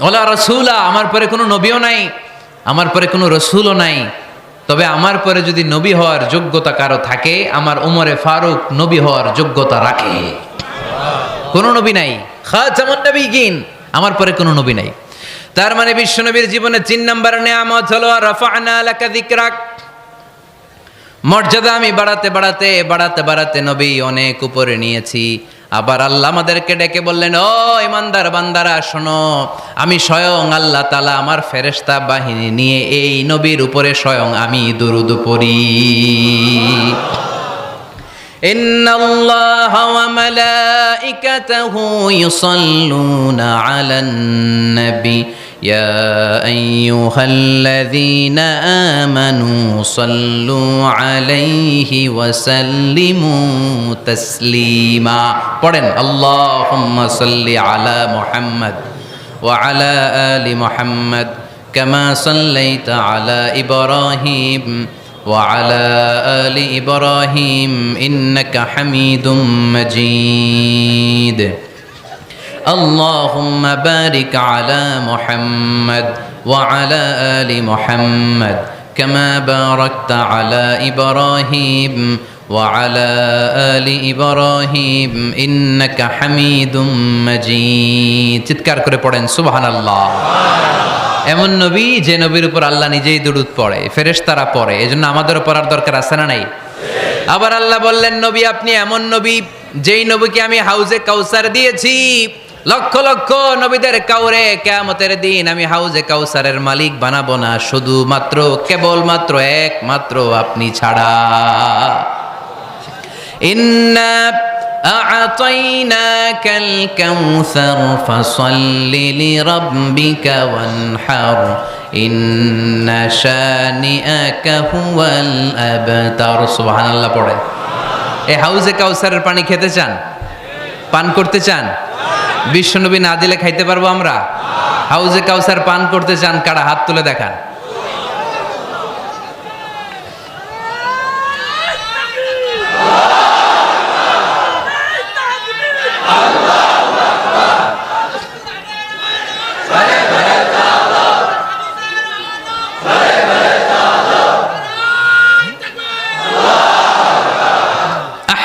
ওয়ালা রাসূলা, আমার পরে কোনো নবীও নাই, আমার পরে কোনো রাসূলও নাই। তবে আমার পরে যদি নবী হওয়ার যোগ্যতা কারো থাকে, আমার ওমরে ফারুক নবী হওয়ার যোগ্যতা রাখে। কোনো নবী নাই, খাতামুন নবিয়্যিন, আমার পরে কোনো নবী নাই। তার মানে বিশ্বনবীর জীবনে 3 নাম্বার নিয়ামত হলো রাফা'না লাকা যিকরাক, মর্যাদা আমি বাড়াতে বাড়াতে বাড়াতে বাড়াতে নবী অনেক উপরে নিয়েছি। আবার আল্লাহ আমাদেরকে ডেকে বললেন, ও ইমানদার বান্দারা শোনো, আমি স্বয়ং আল্লাহ তাআলা আমার ফেরেশতা বাহিনী নিয়ে এই নবীর উপরে স্বয়ং আমি দুরূদ পড়ি। ইন্নাল্লাহা ওয়া মালাইকাতাহু ইউসাল্লুনা আলান নবী ইয়া আইয়ুহাল্লাযীনা আমানু সাল্লু আলাইহি ওয়া সাল্লিমু তাসলিমা। পড়েন, আল্লাহুম্মা সাল্লি আলা মুহাম্মদ ওয়া আলা আলি মুহাম্মদ কামা সাল্লাইতা আলা ইব্রাহিম ওয়া আলা আলি ইব্রাহিম ইন্নাকা হামিদুম মাজিদ। اللهم بارك على محمد وعلى آل محمد كما باركت على إبراهيم وعلى آل إبراهيم إنك حميد مجيد। চিৎকার করে পড়েন সুবহানাল্লাহ। এমন নবী যে নবীর উপর আল্লাহ নিজেই দুরূদ পড়ে, ফেরেশতারা পড়ে, এজন্য আমাদেরও পড়ার দরকার আছে না নাই? আবার আল্লাহ বললেন, নবী আপনি এমন নবী যেই নবীকে আমি হাউজে কাউসার দিয়েছি, লক্ষ লক্ষ নবীদের কাউরে কিয়ামতের দিন আমি হাউজে কাউসারের মালিক বানাবো না, শুধুমাত্র কেবলমাত্র একমাত্র আপনি ছাড়া। ইন্না আ'তাইনাকাল কাউসার ফাসাল্লি লিরাব্বিকা ওয়ানহার ইন্না শানিআকা হুয়াল আবতার। সুবহানাল্লাহ পড়েন। এই হাউজে কাউসারের পানি খেতে চান? পান করতে চান? বিশ্বনবী না দিলে খাইতে পারবো আমরা? হাউজে কাউসার পান করতে চান কারা? হাত তুলে দেখান।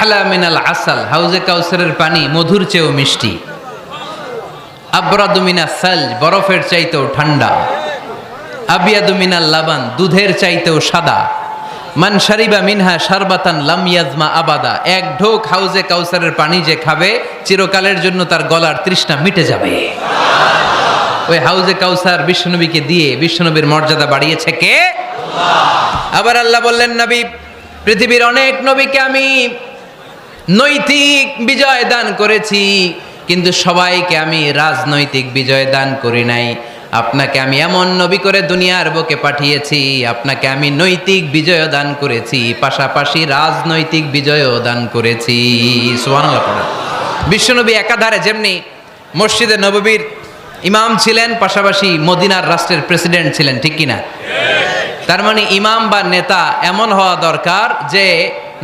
আহলা মিনাল আসাল, হাউজে কাউসারের পানি মধুর চেয়েও মিষ্টি। আবরাদু মিনাস সালজ, বরফের চাইতেও ঠান্ডা। আবিয়াদু মিনাল লাবান, দুধের চাইতেও সাদা। মান শারিবা মিনহা শারবাতান লাম ইয়াজমা আবাদা, এক ঢোক হাউজে কাউসারের পানি যে খাবে চিরকালের জন্য তার গলার তৃষ্ণা মিটে যাবে। ওই হাউজে কাউসার বিশ্বনবীকে দিয়ে বিশ্বনবীর মর্যাদা বাড়িয়েছে কে? আবার আল্লাহ বললেন, নবী, পৃথিবীর অনেক নবীকে আমি নৈতিক বিজয় দান করেছি, কিন্তু সবাইকে আমি রাজনৈতিক বিজয় দান করি নাই। আপনাকে আমি এমন নবী করে দুনিয়ার বুকে পাঠিয়েছি, আপনাকে আমি নৈতিক বিজয় দান করেছি, পাশাপাশি রাজনৈতিক বিজয়ও দান করেছি। সুবহানাল্লাহ পড়া। বিশ্বনবী একাধারে যেমনি মসজিদে নববীর ইমাম ছিলেন, পাশাপাশি মদিনার রাষ্ট্রের প্রেসিডেন্ট ছিলেন, ঠিক কিনা? তার মানে ইমাম বা নেতা এমন হওয়া দরকার যে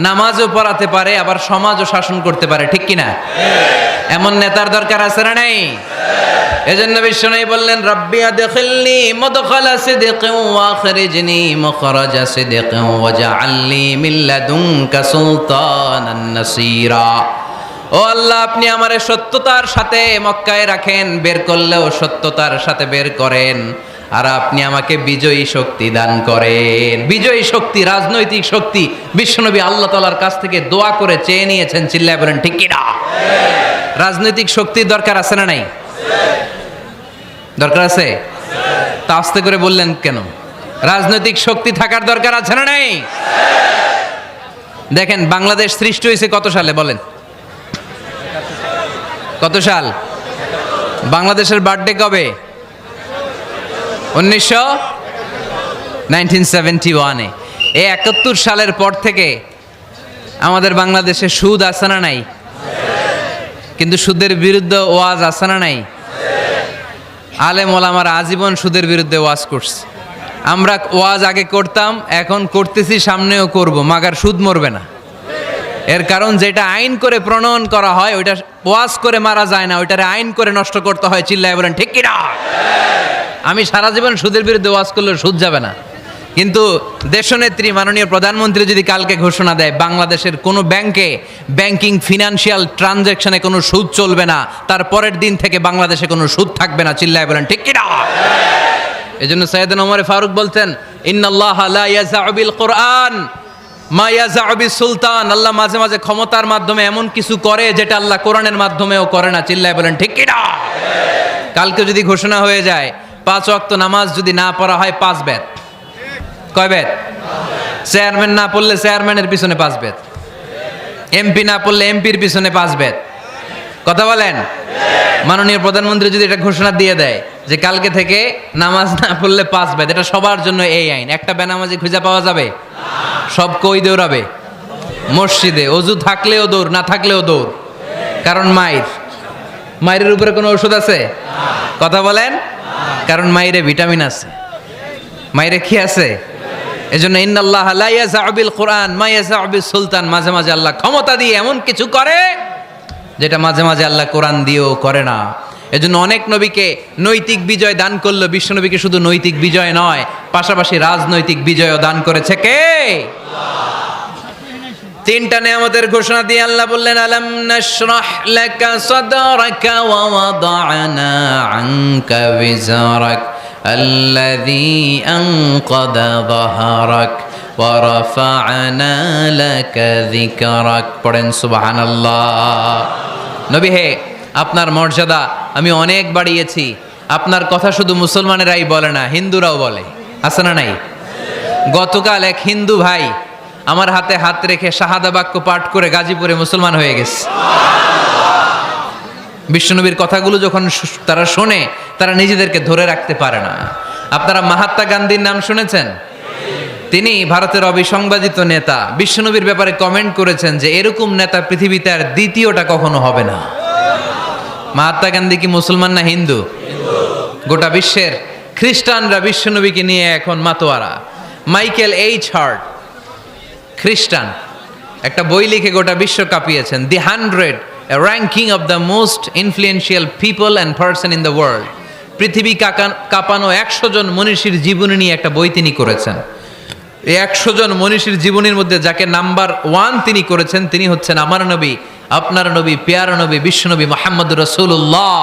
নামাজও পড়াতে পারে, আবার সমাজও শাসন করতে পারে, ঠিক কিনা? এমন নেতার দরকার আছে না নাই? এজন্য বিশ্বনবী বললেন, রব্বি আদখিলনি মুদখালা সিদকিন ওয়া আখরিজনি মুখরাজা সিদকিন ওয়াজআলনি মিন লাদুনকা সুলতানান নাসীরা। ও আল্লাহ, আপনি আমারে সত্যতার সাথে মক্কায় রাখেন, বের করলেও সত্যতার সাথে বের করেন, আর আপনি আমাকে বিজয়ী শক্তি দান করেন। বিজয়ী শক্তি, রাজনৈতিক শক্তি বিশ্বনবী আল্লাহ তাআলার কাছ থেকে দোয়া করে চেয়ে নিয়েছেন। চিল্লায় বলেন ঠিক কিনা? রাজনৈতিক শক্তির দরকার আছে না নাই? দরকার আছে? তা আস্তে করে বললেন কেন? রাজনৈতিক শক্তি থাকার দরকার আছে না নাই? দেখেন, বাংলাদেশ সৃষ্টি হয়েছে কত সালে বলেন? কত সাল? বাংলাদেশের বার্থডে কবে? 1971-এ। এই 71 সালের পর থেকে আমাদের বাংলাদেশে সুদ আছে না নাই? কিন্তু সুদের বিরুদ্ধে ওয়াজ আছে না নাই? আলেম ওলামারা আজীবন সুদের বিরুদ্ধে ওয়াজ করছে। আমরা ওয়াজ আগে করতাম, এখন করতেছি, সামনেও করব, মাগার সুদ মরবে না। এর কারণ যেটা আইন করে প্রণয়ন করা হয় ওইটা ওয়াজ করে মারা যায় না, ওইটারে আইন করে নষ্ট করতে হয়। চিল্লায় বলেন ঠিক কিনা? আমি সারা জীবন সুদের বিরুদ্ধে ওয়াজ করলে সুদ যাবে না, কিন্তু দেশনেত্রী মাননীয় প্রধানমন্ত্রী যদি কালকে ঘোষণা দেয় বাংলাদেশের কোনো ব্যাংকে ব্যাংকিং ফিনান্সিয়াল ট্রানজ্যাকশনে কোনো সুদ চলবে না, তার পরের দিন থেকে বাংলাদেশে কোনো সুদ থাকবে না। চিল্লায় বলেন ঠিক কিনা? এজন্য সাইয়েদনা ওমর ফারুক বলতেন, ইন্নাল্লাহা লা ইয়াযাউ বিল কুরআন মা ইয়াযাউ বিস সুলতান। আল্লাহ মাঝে মাঝে ক্ষমতার মাধ্যমে এমন কিছু করে যেটা আল্লাহ কোরআনের মাধ্যমেও করে না। চিল্লায় বলেন ঠিক কিনা? কালকে যদি ঘোষণা হয়ে যায় 5 ওয়াক্ত নামাজ যদি না পড়া হয় 5 বেত। কয় বেত? চেয়ারম্যান না পড়লে চেয়ারম্যানের পিছনে 5 বেত, এমপি না পড়লে এমপির পিছনে 5 বেত। কথা বলেন? মাননীয় প্রধানমন্ত্রী যদি এটা ঘোষণা দিয়ে দেয় যে কালকে থেকে নামাজ না পড়লে 5 বেত, এটা সবার জন্য এই আইন। একটা বেনামাজি খুঁজে পাওয়া যাবে? সব কই দৌড়াবে? মসজিদে। অজু থাকলেও দৌড়, না থাকলেও দৌড়। কারণ মায়ের উপরে কোনো ওষুধ আছে? কথা বলেন? কারণ মায়েরে ভিটামিন আছে, মায়েরে কি আছে? এজন্য ইন্নাল্লাহা লা ইয়াযাউ বিল কুরআন মা ইয়াযাউ বিস সুলতান। মাঝে মাঝে আল্লাহ ক্ষমতা দিয়ে এমন কিছু করে যেটা মাঝে মাঝে আল্লাহ কোরআন দিয়েও করে না। এজন্য অনেক নবীকে নৈতিক বিজয় দান করলো। বিশ্বনবীকে শুধু নৈতিক বিজয় নয়, পাশাপাশি রাজনৈতিক বিজয়ও দান করেছে কে? তিনটা নেয়ামতের ঘোষণা দিয়ে আল্লাহ বললেন, আলাম নাশরাহ লাকা সাদরাকা ওয়া ওয়াদা'না আনকা বিজরাক আল্লাযী আনকাদা যাহরাক ওয়া রাফা'না লাকা যিকরাক। পড়েন সুবহানাল্লাহ। নবী হে, আপনার মর্যাদা আমি অনেক বাড়িয়েছি। আপনার কথা শুধু মুসলমানেরাই বলে না, হিন্দুরাও বলে। আছে না নাই? গতকাল এক হিন্দু ভাই আমার হাতে হাত রেখে শাহাদা বাক্য পাঠ করে গাজীপুরে মুসলমান হয়ে গেছে। বিশ্বনবীর কথাগুলো যখন তারা শোনে, তারা নিজেদেরকে ধরে রাখতে পারে না। আপনারা মহাত্মা গান্ধীর নাম শুনেছেন? তিনি ভারতের অবিসংবাদিত নেতা। বিশ্বনবীর ব্যাপারে কমেন্ট করেছেন যে এরকম নেতা পৃথিবীতে আর দ্বিতীয়টা কখনো হবে না। মহাত্মা গান্ধী কি মুসলমান না হিন্দু? গোটা বিশ্বের খ্রিস্টানরা বিশ্বনবীকে নিয়ে এখন মাতোয়ারা। মাইকেল এইচ হার্ট, খ্রিস্টান, একটা বই লিখে গোটা বিশ্ব কাঁপিয়েছেন, দি 100 ranking of the most influential people and person in the world. পৃথিবী কাঁপানো 100 জন মনীষীর জীবনী নিয়ে একটা বই তিনি করেছেন। এই 100 জন মনীষীর জীবনীর মধ্যে যাকে নাম্বার 1 তিনি করেছেন, তিনি হচ্ছেন আমার নবী, আপনার নবী, পেয়ারা নবী, বিশ্বনবী মুহাম্মদুর রাসূলুল্লাহ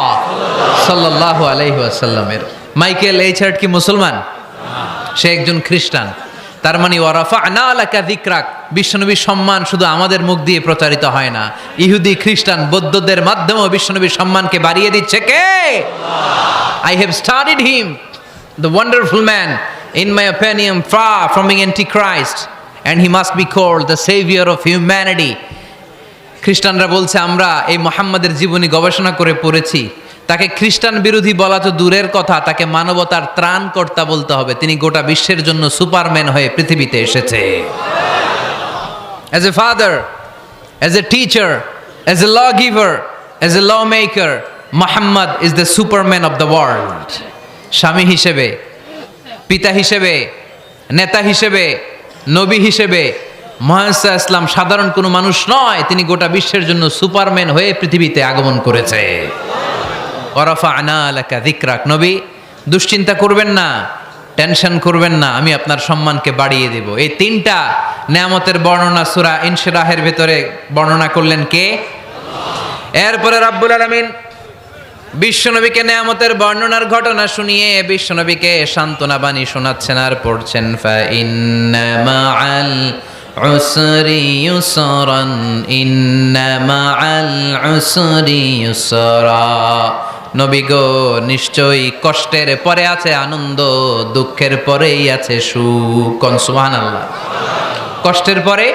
সাল্লাল্লাহু আলাইহি ওয়াসাল্লামের। মাইকেল এইচআর্ট কি মুসলমান? সে একজন খ্রিস্টান। তার মানে ওয়ারাফা'না লাকা যিকরাক, বিশ্বনবীর সম্মান শুধু আমাদের মুখ দিয়ে প্রচারিত হয় না, ইহুদি, খ্রিস্টান, বৌদ্ধদের মাধ্যমেও বিশ্বনবীর সম্মানকে বাড়িয়ে দিচ্ছে কে? আল্লাহ। I have studied him, the wonderful man, in my opinion, far from being antichrist, and he must be called the savior of humanity. খ্রিস্টানরা বলছে আমরা এই মুহাম্মাদের জীবনী গবেষণা করে পড়েছি, তাকে খ্রিস্টান বিরোধী বলা তো দূরের কথা, তাকে মানবতার ত্রাণকর্তা বলতে হবে। তিনি গোটা বিশ্বের জন্য সুপারম্যান হয়ে পৃথিবীতে এসেছে। As a father, as a teacher, as a lawgiver, as a lawmaker, Muhammad is the superman of the world. স্বামী হিসেবে, পিতা হিসেবে, নেতা হিসেবে, নবী হিসেবে মুহাম্মদ সাল্লাল্লাহু আলাইহি ওয়াসাল্লাম সাধারণ কোনো মানুষ নয়, তিনি গোটা বিশ্বের জন্য সুপারম্যান হয়ে পৃথিবীতে আগমন করেছে। ওয়ারাফা'না লাকা যিকরাক, নবী দুশ্চিন্তা করবেন না, টেনশন করবেন না, আমি আপনার সম্মানকে বাড়িয়ে দেব। এই তিনটা নেয়ামতের বর্ণনা সূরা ইনশিরাহের ভিতরে বর্ণনা করলেন কে? এরপরে রাব্বুল আলামিন বিশ্বনবীকে নেয়ামতের বর্ণনার ঘটনা শুনিয়ে বিশ্বনবীকে সান্ত্বনা বাণী শোনাচ্ছেন আর পড়ছেন, ফা ইন্না মাআল উসরি ইউসরান, ইন্না মাআল উসরি ইউসরা। নবী গো, নিশ্চয়ই কষ্টের পরে আছে আনন্দ, দুঃখের পরেই আছে সুখ। সুবহানাল্লাহ। কষ্টের পরে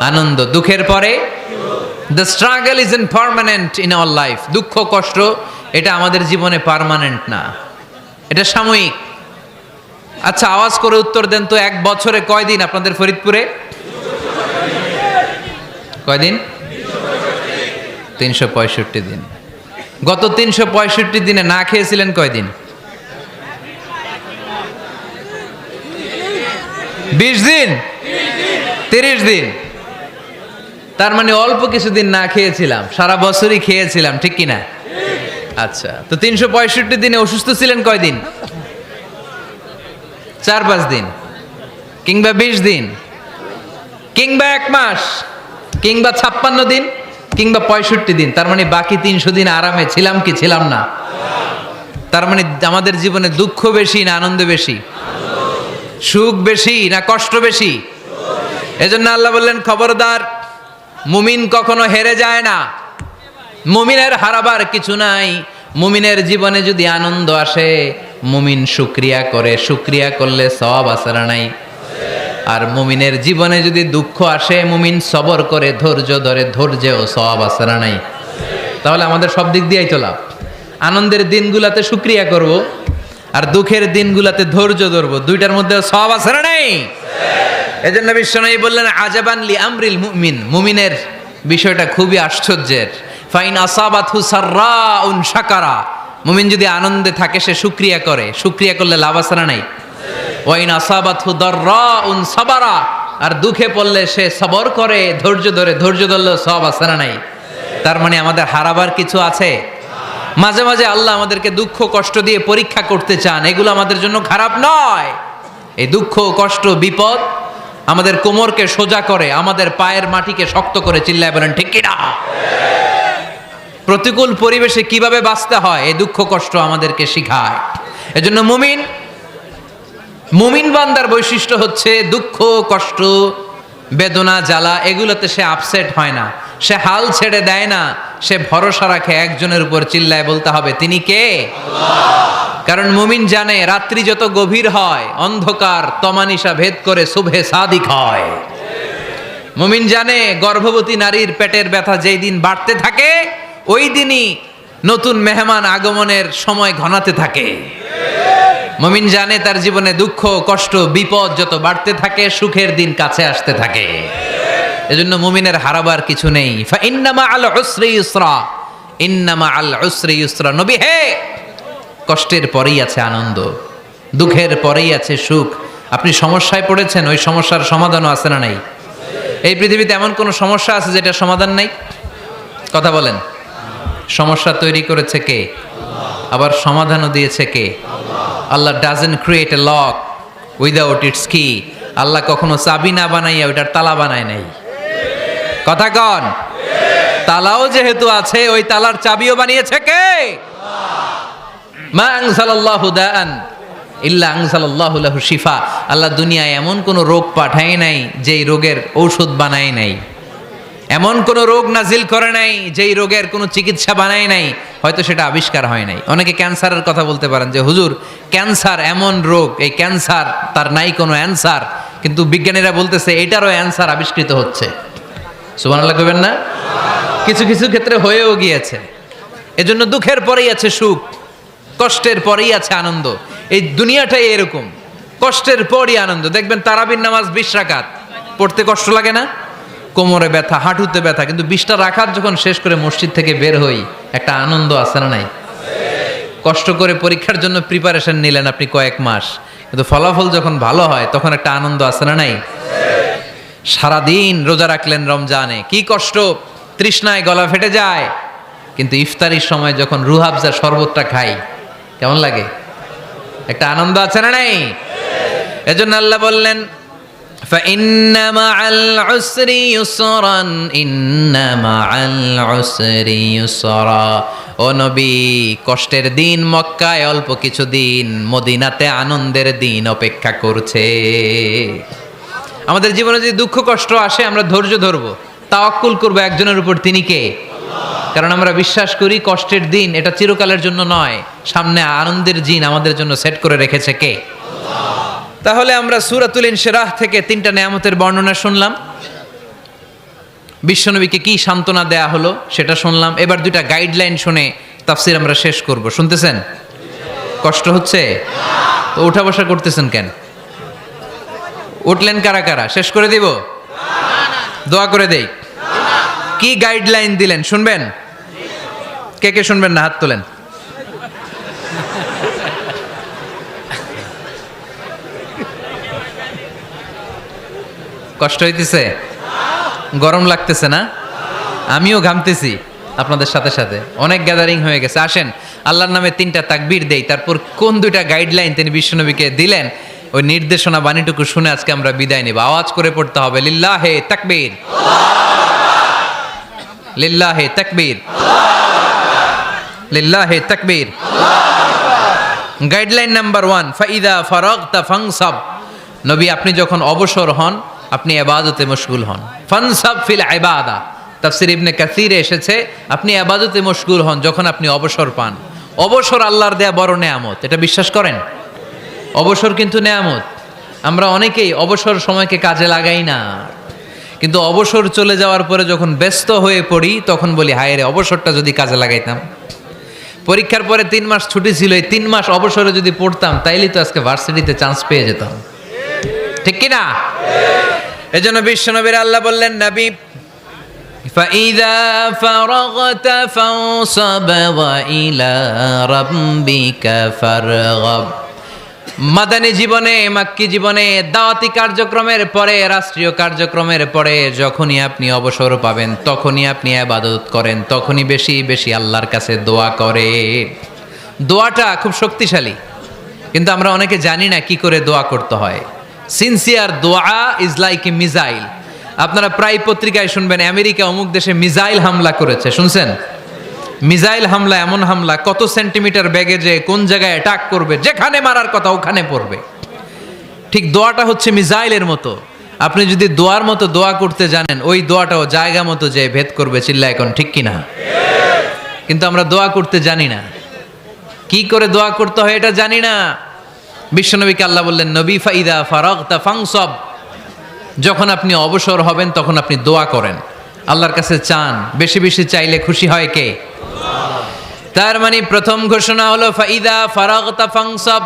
আনন্দ, দুঃখের পরে। The struggle isn't permanent in our life. দুঃখ কষ্ট এটা আমাদের জীবনে পার্মানেন্ট না, এটা সাময়িক। আচ্ছা আওয়াজ করে উত্তর দেন তো, এক বছরে কয়দিন আপনাদের ফরিদপুরে? কয়দিন? 365 দিন। গত 365 দিনে না খেয়েছিলেন কয়দিন? 20 দিন, 30 দিন। তার মানে অল্প কিছুদিন না খেয়েছিলাম, সারা বছরই খেয়েছিলাম, ঠিক কিনা? আচ্ছা, তো 365 দিনে অসুস্থ ছিলেন কয়দিন? 4-5 দিন, কিংবা 20 দিন, কিংবা 1 মাস, কিংবা 56 দিন, কিংবা 65 দিন। তার মানে বাকি 300 দিন আরামে ছিলাম কি ছিলাম না? তার মানে আমাদের জীবনে দুঃখ বেশি না আনন্দ বেশি? সুখ বেশি না কষ্ট বেশি? এজন্য আল্লাহ বললেন, খবরদার, মুমিন কখনো হেরে যায় না, মুমিনের হারাবার কিছু নাই। মুমিনের জীবনে যদি আনন্দ আসে, মুমিন শুকরিয়া করে, শুকরিয়া করলে সওয়াব আছে না নাই? আর মুমিনের জীবনে যদি দুঃখ আসে, মুমিন সবর করে, ধৈর্য ধরে, ধৈর্যেও সওয়াব আছে না নাই? তাহলে আমাদের সব দিক দিয়েই তো লাভ। আনন্দের দিনগুলাতে শুকরিয়া করব, আর দুঃখের দিনগুলাতে ধৈর্য ধরবো, দুইটার মধ্যে সওয়াব আছে না নাই? এজন্য বিশ্বনবী বললেন, আজাবান লি আমরিল মুমিন, মুমিনের বিষয়টা খুবই আশ্চর্যের। ফাইন আসাবাতহু সাররাউন শাকারা, মুমিন যদি আনন্দে থাকে সে শুকরিয়া করে, শুকরিয়া করলে লাভ আছে না নাই? ওয়াইন আসাবাতহু দাররাউন সাবারা, আর দুঃখে পড়লে সে সবর করে, ধৈর্য ধরে, ধৈর্য ধরলে সব আছে না নাই? তার মানে আমাদের হারাবার কিছু আছে? মাঝে মাঝে আল্লাহ আমাদেরকে দুঃখ কষ্ট দিয়ে পরীক্ষা করতে চান, এগুলো আমাদের জন্য খারাপ নয়। এই দুঃখ কষ্ট বিপদ আমাদের কোমরকে সোজা করে, আমাদের পায়ের মাটিকে শক্ত করে, চিল্লায় বলেন ঠিক কিনা? প্রতিকূল পরিবেশে কিভাবে বাঁচতে হয় এই দুঃখ কষ্ট আমাদেরকে শিখায়। এজন্য মুমিন বান্দার বৈশিষ্ট্য হচ্ছে দুঃখ কষ্ট বেদনা জ্বালা এগুলোতে সে আপসেট হয় না, সে হাল ছেড়ে দেয় না, সে ভরসা রাখে একজনের উপর, চিল্লায় বলতে হবে তিনি কে? আল্লাহ। কারণ মুমিন জানে রাত্রি যত গভীর হয়, অন্ধকার তমানিসা ভেদ করে সুবহে সাদিক হয়। মুমিন জানে গর্ভবতী নারীর পেটের ব্যথা যেই দিন বাড়তে থাকে, ওই দিনই নতুন মেহমান আগমনের সময় ঘনাতে থাকে। মুমিন জানে তার জীবনে দুঃখ কষ্ট বিপদ যত বাড়তে থাকে, সুখের দিন কাছে আসতে থাকে। এজন্য মুমিনের হারাবার কিছু নেই। ফা ইন্না মাআল উসরি ইউসরা, ইন্না মাআল উসরি ইউসরা। নবী হে, কষ্টের পরেই আছে আনন্দ, দুঃখের পরেই আছে সুখ। আপনি সমস্যায় পড়েছেন, ওই সমস্যার সমাধানও আছে না নাই? এই পৃথিবীতে এমন কোন সমস্যা আছে যেটা সমাধান নাই? কথা বলেন। সমস্যা তৈরি করেছে কে? আবার সমাধানও দিয়েছে কে? Allah doesn't create a lock without its key. আল্লাহ কখনো চাবি না বানাইয়া ওইটার তালা বানায় নাই। কথা কন, তালাও যেহেতু আছে ওই তালার চাবিও বানিয়েছে কে? মা আনজালাল্লাহু দাআন ইল্লা আনজালাল্লাহু লাহু শিফা। আল্লাহ দুনিয়ায় এমন কোন রোগ পাঠায় নাই যেই রোগের ঔষধ বানায় নাই, এমন কোন রোগ নাজিল করে নাই যেই রোগের কোনো চিকিৎসা বানায় নাই, হয়তো সেটা আবিষ্কার হয় নাই। অনেকে ক্যান্সারের কথা বলতে পারেন যে হুজুর ক্যান্সার এমন রোগ, এই ক্যান্সার তার নাই কোনো অ্যান্সার, কিন্তু বিজ্ঞানীরা বলতেছে এটারও অ্যান্সার আবিষ্কৃত হচ্ছে। সুবহানাল্লাহ কইবেন না? কিছু কিছু ক্ষেত্রে হয়েও গিয়েছে। এজন্য দুঃখের পরেই আছে সুখ, কষ্টের পরেই আছে আনন্দ। এই দুনিয়াটাই এরকম, কষ্টের পরই আনন্দ। দেখবেন তারাবির নামাজ 20 রাকাত পড়তে কষ্ট লাগে না? কোমরে ব্যথা, হাঁটুতে ব্যথা, কিন্তু 20টা রাকাত যখন শেষ করে মসজিদ থেকে বের হই একটা আনন্দ আছে না নাই? কষ্ট করে পরীক্ষার জন্য প্রিপারেশন নিলেন আপনি কয়েক মাস, কিন্তু ফলাফল যখন ভালো হয় তখন একটা আনন্দ আছে না নাই? সারাদিন রোজা রাখলেন রমজানে, কি কষ্ট, তৃষ্ণায় গলা ফেটে যায়, কিন্তু ইফতারির সময় যখন রুহাবজা শরবতটা খাই কেমন লাগে? একটা আনন্দ আছে না নাই? এজন্য আল্লাহ বললেন فَإِنَّ مَعَ الْعُسْرِ يُسْرًا إِنَّ مَعَ الْعُسْرِ يُسْرًا। ও নবী, কষ্টের দিন মক্কায় অল্প কিছু দিন, মদিনাতে আনন্দের দিন অপেক্ষা করছে। আমাদের জীবনে যদি দুঃখ কষ্ট আসে আমরা ধৈর্য ধরবো, তাওয়াক্কুল করবো একজনের উপর, তিনি কে? কারণ আমরা বিশ্বাস করি কষ্টের দিন এটা চিরকালের জন্য নয়, সামনে আনন্দের দিন আমাদের জন্য সেট করে রেখেছে কে? তাহলে আমরা সূরাতুল ইনশিরাহ থেকে 3টা নেয়ামতের বর্ণনা শুনলাম, বিশ্বনবীকে কি সান্ত্বনা দেয়া হলো সেটা শুনলাম। এবার 2টা গাইডলাইন শুনে তাফসীর আমরা শেষ করব। শুনতেছেন? কষ্ট হচ্ছে তো উঠা বসা করতেছেন কেন? উঠলেন কারা কারা? শেষ করে দিব? দোয়া করে দেই। কি গাইডলাইন দিলেন শুনবেন? কে কে শুনবেন না হাত তোলেন। কষ্ট হইতেছে? গরম লাগতেছে না? আমিও ঘামতেছি আপনাদের সাথে সাথে। অনেক গ্যাদারিং হয়ে গেছে। আসেন আল্লাহর নামে 3টা তাকবীর দেই, তারপর কোন 2টা গাইডলাইন তিনি বিশ্বনবীকে দিলেন ওই নির্দেশনা বাণীটুকু শুনে আজকে আমরা বিদায় নেব। আওয়াজ করে পড়তে হবে লিল্লাহে তাকবীর, লিল্লাহে তাকবীর, লিল্লাহে তাকবীর। গাইডলাইন নাম্বার 1, ফাইদা ফারাগতা ফানসাব। নবী আপনি যখন অবসর হন আপনি ইবাদতে মশগুল হন। ফানসাব ফিল ইবাদা, তাফসীর ইবনে কাসিরে এসেছে আপনি ইবাদতে মশগুল হন যখন আপনি অবসর পান। অবসর আল্লাহর দেয়া বড় নেয়ামত, এটা বিশ্বাস করেন? অবসর কিন্তু নেয়ামত। আমরা অনেকেই অবসর সময়কে কাজে লাগাই না, কিন্তু অবসর চলে যাওয়ার পরে যখন ব্যস্ত হয়ে পড়ি তখন বলি হায় রে অবসরটা যদি কাজে লাগাইতাম। পরীক্ষার পরে 3 মাস ছুটি ছিল, এই 3 মাস অবসরে যদি পড়তাম তাইলে তো আজকে ভার্সিটিতে চান্স পেয়ে যেতাম, ঠিক কি না? এজন্য বিশ্বনবীর আল্লাহ বললেন নবী ফাইদা ফারাগতা ফানসাব ওয়া ইলা রাব্বিকা ফারগাব। মাদানী জীবনে, মাক্কি জীবনে, দাওয়াতি কার্যক্রমের পরে, রাষ্ট্রীয় কার্যক্রমের পরে যখনই আপনি অবসর পাবেন তখনই আপনি ইবাদত করেন, তখনই বেশি বেশি আল্লাহর কাছে দোয়া করেন। দোয়াটা খুব শক্তিশালী, কিন্তু আমরা অনেকে জানি না কি করে দোয়া করতে হয়। সিনসিয়ার দোয়া ইজ লাইক এ মিসাইল। আপনারা প্রায় পত্রিকায় শুনবেন আমেরিকা অমুক দেশে মিসাইল হামলা করেছে, শুনছেন? মিসাইল হামলা এমন হামলা কত সেন্টিমিটার বেগে যে কোন জায়গায় অ্যাটাক করবে, যেখানে মারার কথা ওখানে পড়বে। ঠিক দোয়াটা হচ্ছে মিসাইলের মতো। আপনি যদি দোয়ার মতো দোয়া করতে জানেন ওই দোয়াটাও জায়গা মতো যে ভেদ করবে। চিল্লা এখন ঠিক কিনা? কিন্তু আমরা দোয়া করতে জানি না, কি করে দোয়া করতে হয় এটা জানি না। বিশ্বনবীকে আল্লাহ বললেন নবী ফাইদা ফারাগতা ফানসাব, যখন আপনি অবসর হবেন তখন আপনি দোয়া করেন, আল্লাহর কাছে চান। বেশি বেশি চাইলে খুশি হয় কে? তার মানে প্রথম ঘোষণা হলো ফাইদা ফারাগতা ফানসাব।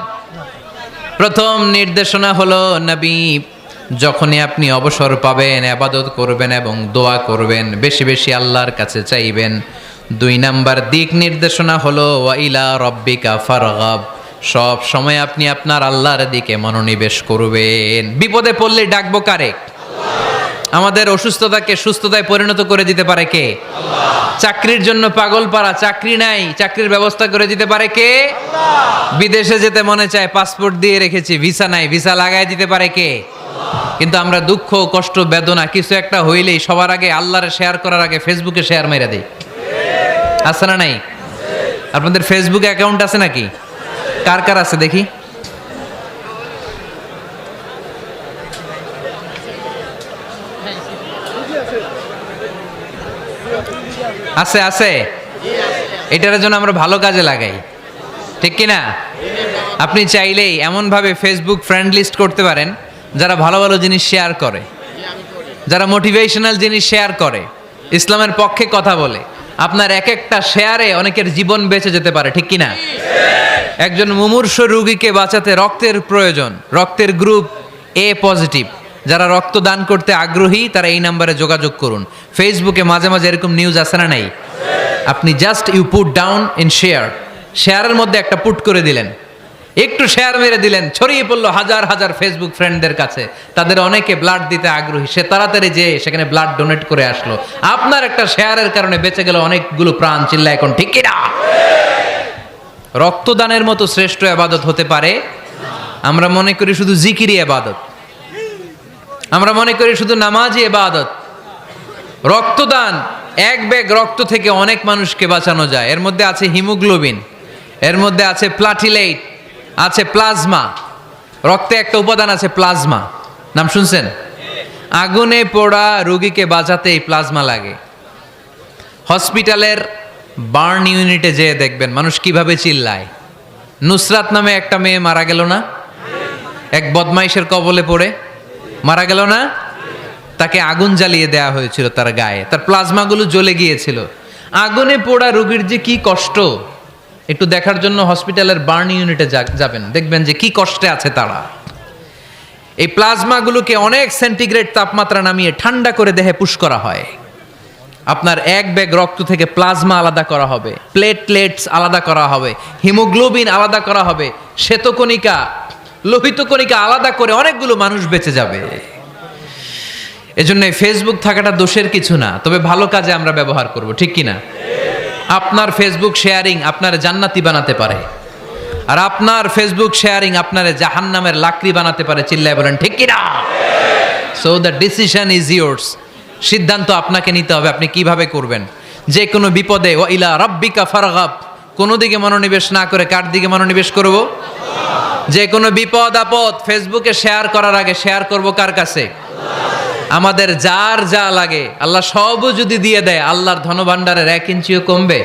প্রথম নির্দেশনা হলো নবী যখনই আপনি অবসর পাবেন ইবাদত করবেন এবং দোয়া করবেন, বেশি বেশি আল্লাহর কাছে চাইবেন। 2 নাম্বার দিক নির্দেশনা হলো ওয়া ইলা রাব্বিকা ফারগাব, সব সময় আপনি আপনার আল্লাহর দিকে মনোনিবেশ করবেন। বিপদে পড়লে ডাকবো কারে? আমাদের অসুস্থতাকে সুস্থতায় পরিণত করে দিতে পারে কে? চাকরির জন্য পাগল পারা, চাকরি নাই, চাকরির ব্যবস্থা করে দিতে পারে কে? বিদেশে যেতে মনে চায়, পাসপোর্ট দিয়ে রেখেছি, ভিসা নাই, ভিসা লাগাই দিতে পারে কে? কিন্তু আমরা দুঃখ কষ্ট বেদনা কিছু একটা হইলেই সবার আগে আল্লাহরে শেয়ার করার আগে ফেসবুকে শেয়ার মেরে দেই। আছে না নাই? আপনাদের ফেসবুকে অ্যাকাউন্ট আছে নাকি? কার কার আছে দেখি? আছে আছে। এটার জন্য আমরা ভালো কাজে লাগাই, ঠিক কিনা? আপনি চাইলেই এমনভাবে ফেসবুক ফ্রেন্ড লিস্ট করতে পারেন যারা ভালো ভালো জিনিস শেয়ার করে, যারা মোটিভেশনাল জিনিস শেয়ার করে, ইসলামের পক্ষে কথা বলে। আপনার এক একটা শেয়ারে অনেকের জীবন বেঁচে যেতে পারে, ঠিক কিনা? একজন মুমূর্ষ রোগীকে বাঁচাতে রক্তের প্রয়োজন, রক্তের গ্রুপ এ পজিটিভ। যারা রক্ত দান করতে আগ্রহী তারা এই নাম্বারে যোগাযোগ করুন। ফেসবুকে মাঝে মাঝে এরকম নিউজ আসে না নাই? আপনি just you put down in share, শেয়ারের মধ্যে একটা পুট করে দিলেন, একটু শেয়ার মেরে দিলেন, ছড়িয়ে পড়লো হাজার হাজার ফেসবুক ফ্রেন্ডদের কাছে। তাদের অনেকে ব্লাড দিতে আগ্রহী, সে তাড়াতাড়ি যেয়ে সেখানে ব্লাড ডোনেট করে আসলো। আপনার একটা শেয়ারের কারণে বেঁচে গেল অনেকগুলো প্রাণ। চিল্লা এখন ঠিক কিনা? রক্তদানের মতো শ্রেষ্ঠ ইবাদত হতে পারে? আমরা মনে করি শুধু জিকিরি ইবাদত, আমরা মনে করি শুধু নামাজি ইবাদত। রক্তদান, এক ব্যাগ রক্ত থেকে অনেক মানুষকে বাঁচানো যায়। এর মধ্যে আছে হিমোগ্লোবিন, এর মধ্যে আছে প্লাটিলেট, আছে প্লাজমা। রক্তে একটা উপাদান আছে প্লাজমা, নাম শুনছেন? আগুনে পোড়া রোগীকে বাঁচাতে এই প্লাজমা লাগে। হসপিটালের বার্ন ইউনিটে যেয়ে দেখবেন মানুষ কিভাবে চিল্লায়। নুসরাত নামে একটা মেয়ে মারা গেল না? এক বদমাইশের কবলে পড়ে মারা গেল না? তাকে আগুন জ্বালিয়ে দেওয়া হয়েছিল তার গায়ে, তার প্লাজমাগুলো জ্বলে গিয়েছিল। আগুনে পোড়া রোগীর যে কি কষ্ট, একটু দেখার জন্য হসপিটালের বার্ন ইউনিটে যাবেন, দেখবেন যে কি কষ্টে আছে তারা। এই প্লাজমাগুলোকে অনেক সেন্টিগ্রেড তাপমাত্রা নামিয়ে ঠান্ডা করে দেহে পুশ করা হয়। আপনার এক ব্যাগ রক্ত থেকে প্লাজমা আলাদা করা হবে, প্লেটলেটস আলাদা করা হবে, হিমোগ্লোবিন আলাদা করা হবে, শ্বেতকণিকা, লোহিত কণিকা আলাদা করে অনেকগুলো মানুষ বেঁচে যাবে। এজন্য ফেসবুক থাকাটা দোষের কিছু না, তবে ভালো কাজে আমরা ব্যবহার করব, ঠিক কিনা? আপনার ফেসবুক শেয়ারিং আপনার জান্নাতি বানাতে পারে, আর আপনার ফেসবুক শেয়ারিং আপনার জাহান্নামের লাকড়ি বানাতে পারে। চিল্লায় বলেন ঠিক কিনা? So the decision is yours. সিদ্ধান্ত আপনাকে নিতে হবে, আপনি কিভাবে করবেন। যে কোনো বিপদে ওয়া ইলা রাব্বিকা ফারগাব, কোনো দিকে মনোনিবেশ না করে কার দিকে মনোনিবেশ করব? যে কোনো বিপদ আপদ ফেসবুকে শেয়ার করার আগে শেয়ার করব কার কাছে? আমাদের যার যা লাগে আল্লাহ সবও যদি দিয়ে দেয়, আল্লাহর ধনভাণ্ডারের 1 ইঞ্চিও কমবে?